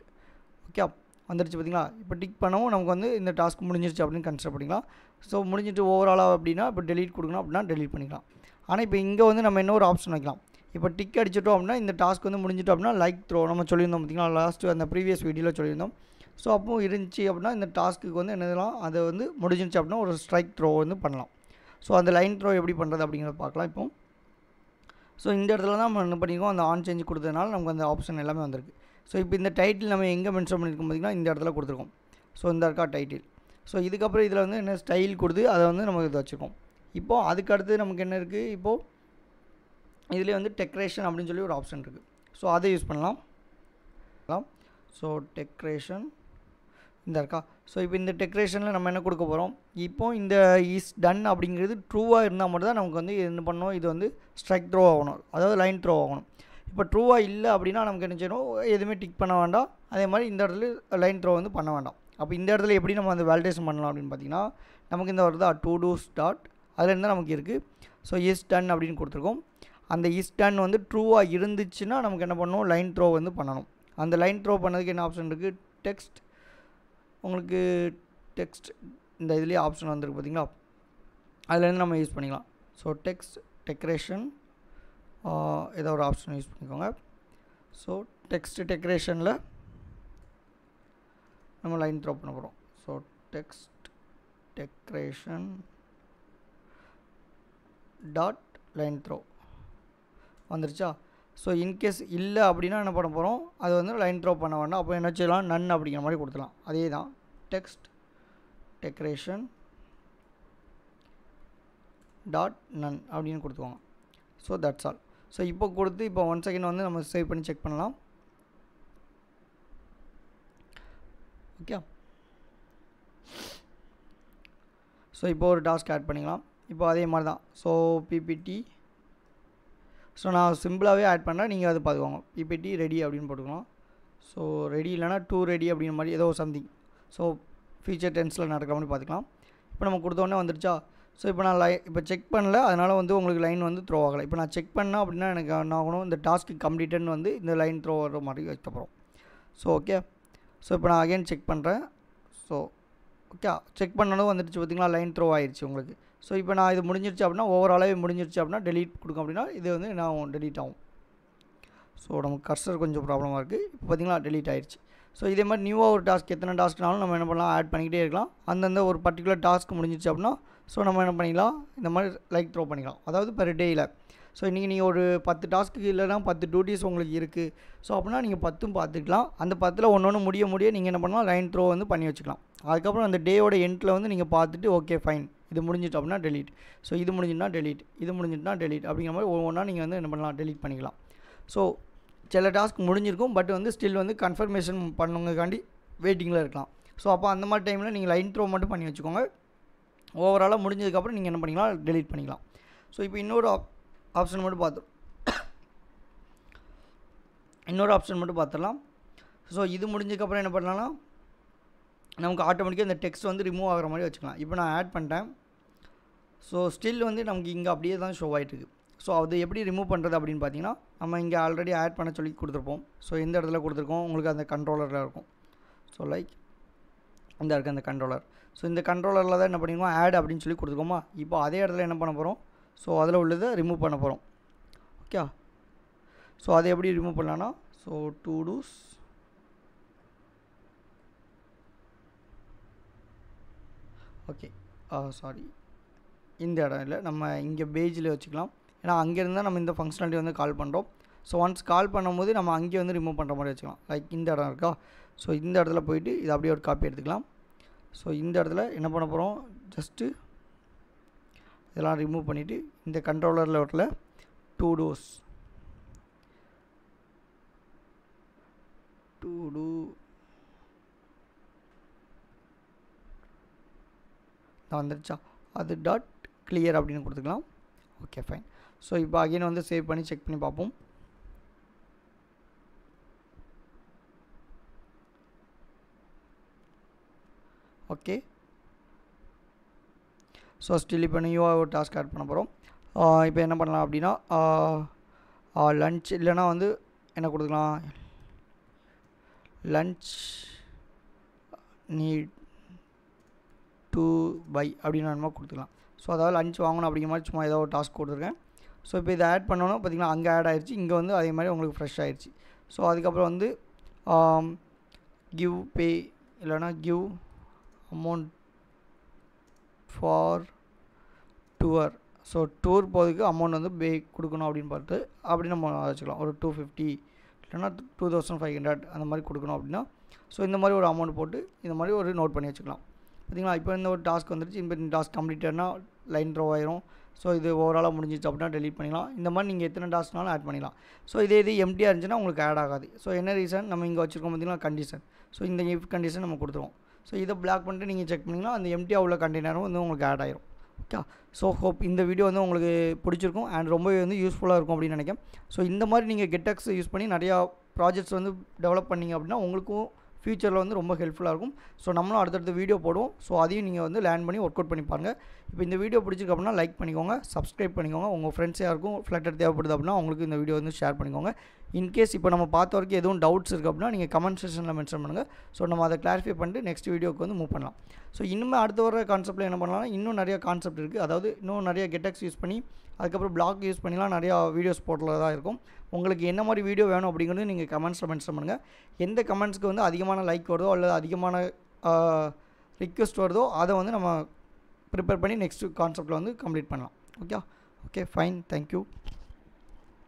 ஓகே வந்துருச்சு பார்த்தீங்களா. இப்போ டிக் பண்ணவும் நமக்கு வந்து இந்த டாஸ்க் முடிஞ்சிருச்சு அப்படின்னு கன்சிடர் பண்ணிக்கலாம். ஸோ முடிஞ்சிட்டு ஓவராலாக அப்படின்னா இப்போ டெலீட் கொடுக்கணும் அப்படின்னா டெலீட் பண்ணிக்கலாம். ஆனால் இப்போ இங்கே வந்து நம்ம இன்னொரு ஆப்ஷன் வைக்கலாம். இப்போ டிக் அடிச்சிட்டோம் அப்படின்னா இந்த டாஸ்க் வந்து முடிஞ்சிட்டோம் அப்படின்னா லைக் த்ரோ நம்ம சொல்லியிருந்தோம் பார்த்தீங்களா, லாஸ்ட்டு அந்த ப்ரீவியஸ் வீடியோவில் சொல்லியிருந்தோம். ஸோ அப்போது இருந்துச்சு அப்படின்னா இந்த டாஸ்க்கு வந்து என்னதெல்லாம் அதை வந்து முடிஞ்சிருச்சு அப்படின்னா ஒரு ஸ்ட்ரைக் த்ரோ வந்து பண்ணலாம். ஸோ அந்த லைன் த்ரோ எப்படி பண்ணுறது அப்படிங்கிறத பார்க்கலாம் இப்போ. ஸோ இந்த இடத்துல தான் நம்ம என்ன பண்ணியிருக்கோம், அந்த ஆன் சேஞ்ச் கொடுத்ததுனால நமக்கு அந்த ஆப்ஷன் எல்லாமே வந்திருக்கு. ஸோ இப்போ இந்த டைட்டில் நம்ம எங்கே மென்ஷன் பண்ணியிருக்கோம் பார்த்திங்கன்னா இந்த இடத்துல கொடுத்துருக்கோம். ஸோ இந்த இருக்கா டைட்டில். ஸோ இதுக்கப்புறம் இதில் வந்து என்ன ஸ்டைல் கொடுத்து அதை வந்து நமக்கு இது வச்சுருக்கோம். இப்போது அதுக்கு அடுத்து நமக்கு என்ன இருக்குது, இப்போது இதிலே வந்து டெக்கரேஷன் அப்படின்னு சொல்லி ஒரு ஆப்ஷன் இருக்குது. ஸோ அதை யூஸ் பண்ணலாம். ஸோ டெக்கரேஷன் இந்த இருக்கா. ஸோ இப்போ இந்த டெக்கரேஷனில் நம்ம என்ன கொடுக்க போகிறோம், இப்போது இந்த இஸ் டன் அப்படிங்கிறது ட்ரூவாக இருந்தால் மட்டும் தான் நமக்கு வந்து என்ன பண்ணணும், இது வந்து ஸ்ட்ரைக் த்ரோ ஆகணும், அதாவது லைன் த்ரோ ஆகணும். இப்போ ட்ரூவாக இல்லை அப்படின்னா நமக்கு என்ன செய்யணும், எதுவுமே டிக் பண்ண வேண்டாம். அதே மாதிரி இந்த இடத்துல லைன் த்ரோ வந்து பண்ண வேண்டாம். அப்போ இந்த இடத்துல எப்படி நம்ம அந்த வேலிடேஷன் பண்ணலாம் அப்படின்னு பார்த்தீங்கன்னா நமக்கு இந்த வருதா டு டூ ஸ்டார்ட் அதில் இருந்தால் நமக்கு இருக்குது. ஸோ இஸ் டன் அப்படின்னு கொடுத்துருக்கோம். அந்த இஸ் டன் வந்து ட்ரூவாக இருந்துச்சுன்னா நமக்கு என்ன பண்ணணும், லைன் த்ரோ வந்து பண்ணணும். அந்த லைன் த்ரோ பண்ணதுக்கு என்ன ஆப்ஷன் இருக்குது, டெக்ஸ்ட். உங்களுக்கு டெக்ஸ்ட் இந்த இதுலேயே ஆப்ஷன் வந்துருக்கு பார்த்தீங்களா, அதுலேருந்து நம்ம யூஸ் பண்ணிக்கலாம். ஸோ டெக்ஸ்ட் டெக்கரேஷன் ஏதோ ஒரு ஆப்ஷன் யூஸ் பண்ணிக்கோங்க. ஸோ டெக்ஸ்ட் டெக்கரேஷனில் நம்ம லைன் த்ரோ பண்ண போகிறோம். So text decoration dot line throw வந்துருச்சா. ஸோ இன்கேஸ் இல்லை அப்படின்னா என்ன பண்ண போகிறோம், அது வந்து லைன் த்ரோ பண்ண வேண்டாம். அப்போ என்ன செய்யலாம், நன் அப்படிங்கிற மாதிரி கொடுத்துலாம். அதே தான் டெக்ஸ்ட் டெக்கரேஷன் டாட் நன் அப்படின்னு கொடுத்துவாங்க. So that's all. ஸோ இப்போ கொடுத்து இப்போ 1 செகண்ட் வந்து நம்ம சேவ் பண்ணி செக் பண்ணலாம். ஓகே ஸோ இப்போ ஒரு டாஸ்க் ஆட் பண்ணிக்கலாம். இப்போ அதே மாதிரி தான். ஸோ பிபிடி, ஸோ நான் சிம்பிளாகவே ஆட் பண்ணுறேன், நீங்கள் அது பார்த்துக்கோங்க. பிபிடி ரெடி அப்படின்னு போட்டுக்கலாம். ஸோ ரெடி இல்லைனா டூ ரெடி அப்படிங்கிற மாதிரி ஏதோ சம்திங். ஸோ ஃபியூச்சர் டென்ஸில் நடக்கிற மாதிரி பார்த்துக்கலாம். இப்போ நம்ம கொடுத்தோடனே வந்துருச்சா. ஸோ இப்போ நான் இப்போ செக் பண்ணல, அதனால் வந்து உங்களுக்கு லைன் வந்து த்ரோ ஆகலை. இப்போ நான் செக் பண்ணேன் அப்படின்னா எனக்கு என்ன ஆகணும், இந்த டாஸ்க்கு கம்ப்ளீட்டட்னு வந்து இந்த லைன் த்ரோ வர மாதிரி வைக்கப்புறம். ஸோ ஓகே ஸோ இப்போ நான் அகைன் செக் பண்ணுறேன். ஸோ ஓகே செக் பண்ணணும் வந்துடுச்சு பார்த்தீங்களா, லைன் த்ரோ ஆயிடுச்சு உங்களுக்கு. ஸோ இப்போ நான் இது முடிஞ்சிருச்சு அப்படின்னா ஓவராலாகவே முடிஞ்சிருச்சு அப்படின்னா டெலீட் கொடுக்கும் அப்படின்னா இது வந்து என்ன ஆகும், டெலீட் ஆகும். ஸோ நமக்கு கர்சர் கொஞ்சம் ப்ராப்ளமாக இருக்குது. இப்போ பார்த்தீங்களா டெலீட் ஆயிடுச்சு. ஸோ இதே மாதிரி நியூவாக ஒரு டாஸ்க் எத்தனை டாஸ்க்னாலும் நம்ம என்ன பண்ணலாம், ஆட் பண்ணிக்கிட்டே இருக்கலாம். அந்தந்த ஒரு பர்டிகுலர் டாஸ்க் முடிஞ்சிச்சு அப்படின்னா ஸோ நம்ம என்ன பண்ணிக்கலாம், இந்த மாதிரி லைக் த்ரோ பண்ணிக்கலாம். அதாவது பெர் டேயில். ஸோ இன்றைக்கி நீங்கள் ஒரு 10 டாஸ்க்கு இல்லைனா 10 டியூட்டிஸ் உங்களுக்கு இருக்குது. ஸோ அப்படின்னா நீங்கள் 10 பார்த்துக்கலாம். அந்த 10ல் ஒன்று முடிய நீங்கள் என்ன பண்ணலாம், லைன் த்ரோ வந்து பண்ணி வச்சுக்கலாம். அதுக்கப்புறம் அந்த டேயோட எண்டில் வந்து நீங்கள் பார்த்துட்டு ஓகே ஃபைன் இது முடிஞ்சிட்டு அப்படின்னா டெலீட். ஸோ இது முடிஞ்சுட்டுனா டெலீட், இது முடிஞ்சிட்டுனா டெலீட் அப்படிங்கிற மாதிரி ஒவ்வொன்றா நீங்கள் வந்து என்ன பண்ணலாம், டெலீட் பண்ணிக்கலாம். ஸோ சில டாஸ்க் முடிஞ்சிருக்கும், பட் வந்து ஸ்டில் வந்து கன்ஃபர்மேஷன் பண்ணுங்கக்காண்டி வெயிட்டிங்கில் இருக்கலாம். ஸோ அப்போ அந்த மாதிரி டைமில் நீங்கள் லைன் த்ரோ மட்டும் பண்ணி வச்சுக்கோங்க. ஓவராலாக முடிஞ்சதுக்கப்புறம் நீங்கள் என்ன பண்ணிக்கலாம், டெலீட் பண்ணிக்கலாம். ஸோ இப்போ இன்னொரு ஆப்ஷன் மட்டும் பார்த்துடலாம். ஸோ இது முடிஞ்சதுக்கப்புறம் என்ன பண்ணலாம்னா நமக்கு ஆட்டோமேட்டிக்காக இந்த டெக்ஸ்ட் வந்து ரிமூவ் ஆகிற மாதிரி வச்சுக்கலாம். இப்போ நான் ஆட் பண்ணிட்டேன். ஸோ ஸ்டில் வந்து நமக்கு இங்கே அப்படியே தான் ஷோ ஆகிட்டுருக்கு. ஸோ அது எப்படி ரிமூவ் பண்ணுறது அப்படின்னு பார்த்தீங்கன்னா நம்ம இங்கே ஆல்ரெடி ஆட் பண்ண சொல்லி கொடுத்துருப்போம். ஸோ எந்த இடத்துல கொடுத்துருக்கோம் உங்களுக்கு அந்த கண்ட்ரோலரில் இருக்கும். ஸோ லைக் இந்த இருக்க அந்த கண்ட்ரோலர். ஸோ இந்த கண்ட்ரோலரில் தான் என்ன பண்ணிருக்கோம் ஆட் அப்படின்னு சொல்லி கொடுத்துருக்கோமா. இப்போ அதே இடத்துல என்ன பண்ண போகிறோம், ஸோ அதில் உள்ளதை ரிமூவ் பண்ண போகிறோம். ஓகே, ஸோ அதை எப்படி ரிமூவ் பண்ணலான்னா, so to dos okay sorry இந்த இடம் இல்லை, நம்ம இங்கே பேஜில் வச்சுக்கலாம். ஏன்னா அங்கேருந்து நம்ம இந்த ஃபங்க்ஷனாலிட்டி வந்து கால் பண்ணுறோம். ஸோ ஒன்ஸ் கால் பண்ணும்போது நம்ம அங்கே வந்து ரிமூவ் பண்ணுற மாதிரி வச்சுக்கலாம். லைக் இந்த இடம் இருக்கா, ஸோ இந்த இடத்துல போயிட்டு இது அப்படியே ஒரு காப்பி எடுத்துக்கலாம். ஸோ இந்த இடத்துல என்ன பண்ண போகிறோம், ஜஸ்ட்டு இதெல்லாம் ரிமூவ் பண்ணிவிட்டு இந்த கண்ட்ரோலரில் வரல டு டூஸ் வந்துருச்சா, அது டாட் கிளியர் அப்படின்னு கொடுத்துக்கலாம். Okay fine. ஸோ இப்போ அகைன் வந்து சேவ் பண்ணி செக் பண்ணி பார்ப்போம். ஓகே, ஸோ ஸ்டில் இப்போ நியூவாக ஒரு டாஸ்க் ஆட் பண்ண போகிறோம். இப்போ என்ன பண்ணலாம் அப்படின்னா, லன்ச் இல்லைனா வந்து என்ன கொடுத்துக்கலாம், லன்ச் நீட் டு பை அப்படின்னு நம்ம கொடுத்துக்கலாம். ஸோ அதாவது லஞ்ச் வாங்கணும் அப்படிங்கிற மாதிரி சும்மா ஏதோ ஒரு டாஸ்க் கொடுத்துருக்கேன். ஸோ இப்போ இதை ஆட் பண்ணோன்னா பார்த்திங்கன்னா அங்கே ஆட் ஆகிடுச்சு, இங்கே வந்து அதே மாதிரி உங்களுக்கு ஃப்ரெஷ் ஆகிடுச்சு. ஸோ அதுக்கப்புறம் வந்து கிவ் பே இல்லைனா give amount for tour. So tour போகிறதுக்கு அமௌண்ட் வந்து பே கொடுக்கணும் அப்படின்னு பார்த்து அப்படி நம்ம வச்சுக்கலாம். ஒரு 250 இல்லைனா 2500 அந்த மாதிரி கொடுக்கணும் அப்படின்னா, ஸோ இந்த மாதிரி ஒரு அமௌண்ட் போட்டு இந்த மாதிரி ஒரு நோட் பண்ணி வச்சுக்கலாம். பார்த்திங்களா, இப்போ இந்த ஒரு டாஸ்க் வந்துருச்சு. இப்போ இந்த டாஸ்க் கம்ப்ளீட்டட்னா லைன் த்ரோ ஆயிரும். ஸோ இது ஓவராலாக முடிஞ்சிச்சு அப்படின்னா டெலிட் பண்ணிக்கலாம். இந்த மாதிரி நீங்கள் எத்தனை டாஸ்க்னாலும் ஆட் பண்ணிக்கலாம். ஸோ இதே இது எம்டியாக இருந்துச்சுன்னா உங்களுக்கு ஆட் ஆகாது. ஸோ என்ன ரீசன், நம்ம இங்கே வச்சுருக்கோம் பார்த்திங்கன்னா கண்டிஷன். ஸோ இந்த இஃப் கண்டிஷன் நம்ம கொடுத்துருவோம். ஸோ இதை பிளாக் பண்ணிட்டு நீங்கள் செக் பண்ணிங்கன்னா அந்த எம்டியாக உள்ள கண்டெய்னரும் வந்து உங்களுக்கு ஆட் ஆயிரும். ஓகே, ஸோ ஹோப் இந்த வீடியோ வந்து உங்களுக்கு பிடிச்சிருக்கும் அண்ட் ரொம்பவே வந்து யூஸ்ஃபுல்லாக இருக்கும் அப்படின்னு நினைக்கிறேன். ஸோ இந்த மாதிரி நீங்கள் கெட்டெக்ஸ் யூஸ் பண்ணி நிறையா ப்ராஜெக்ட்ஸ் வந்து டெவலப் பண்ணிங்க அப்படின்னா உங்களுக்கும் ஃபியூச்சரில் வந்து ரொம்ப ஹெல்ப்ஃபுல்லாக இருக்கும். ஸோ நம்மளும் அடுத்தடுத்த வீடியோ போடுவோம். ஸோ அதையும் நீங்கள் வந்து லேர்ன் பண்ணி ஒர்க் அவுட் பண்ணி பாருங்கள். இப்போ இந்த வீடியோ பிடிச்சிருக்கு அப்படின்னா லைக் பண்ணிக்கோங்க, சப்ஸ்கிரைப் பண்ணிக்கோங்க. உங்கள் ஃப்ரெண்ட்ஸ் யாருக்கும் ஃப்ளட்டர் தேவைப்படுது அப்படின்னா அவங்களுக்கு இந்த வீடியோ வந்து ஷேர் பண்ணிக்கோங்க. இன்கேஸ் இப்போ நம்ம பார்த்த வரைக்கும் எதுவும் டவுட்ஸ் இருக்குது அப்படின்னா நீங்கள் கமெண்ட் செக்ஷனில் மென்ஷன் பண்ணுங்கள். ஸோ நம்ம அதை கிளாரிஃபை பண்ணிட்டு நெக்ஸ்ட் வீடியோக்கு வந்து மூவ் பண்ணலாம். ஸோ இன்னுமே அடுத்த வர கான்செப்ட்டில் என்ன பண்ணலாம்னா இன்னும் நிறைய கான்செப்ட் இருக்குது. அதாவது இன்னும் நிறைய கெட்டெக்ஸ் யூஸ் பண்ணி அதுக்கப்புறம் பிளாக் யூஸ் பண்ணிலாம் நிறையா வீடியோஸ் போட்டில் தான் இருக்கும். உங்களுக்கு என்ன மாதிரி வீடியோ வேணும் அப்படிங்கிறது நீங்கள் கமெண்ட்ஸில் மென்ஷன் பண்ணுங்கள். எந்த கமெண்ட்ஸ்க்கு வந்து அதிகமான லைக் வருதோ அல்லது அதிகமான ரிக்வெஸ்ட் வருதோ அதை வந்து நம்ம ப்ரிப்பேர் பண்ணி நெக்ஸ்ட் கான்செப்ட்டில் வந்து கம்ப்ளீட் பண்ணலாம். Okay fine, thank you.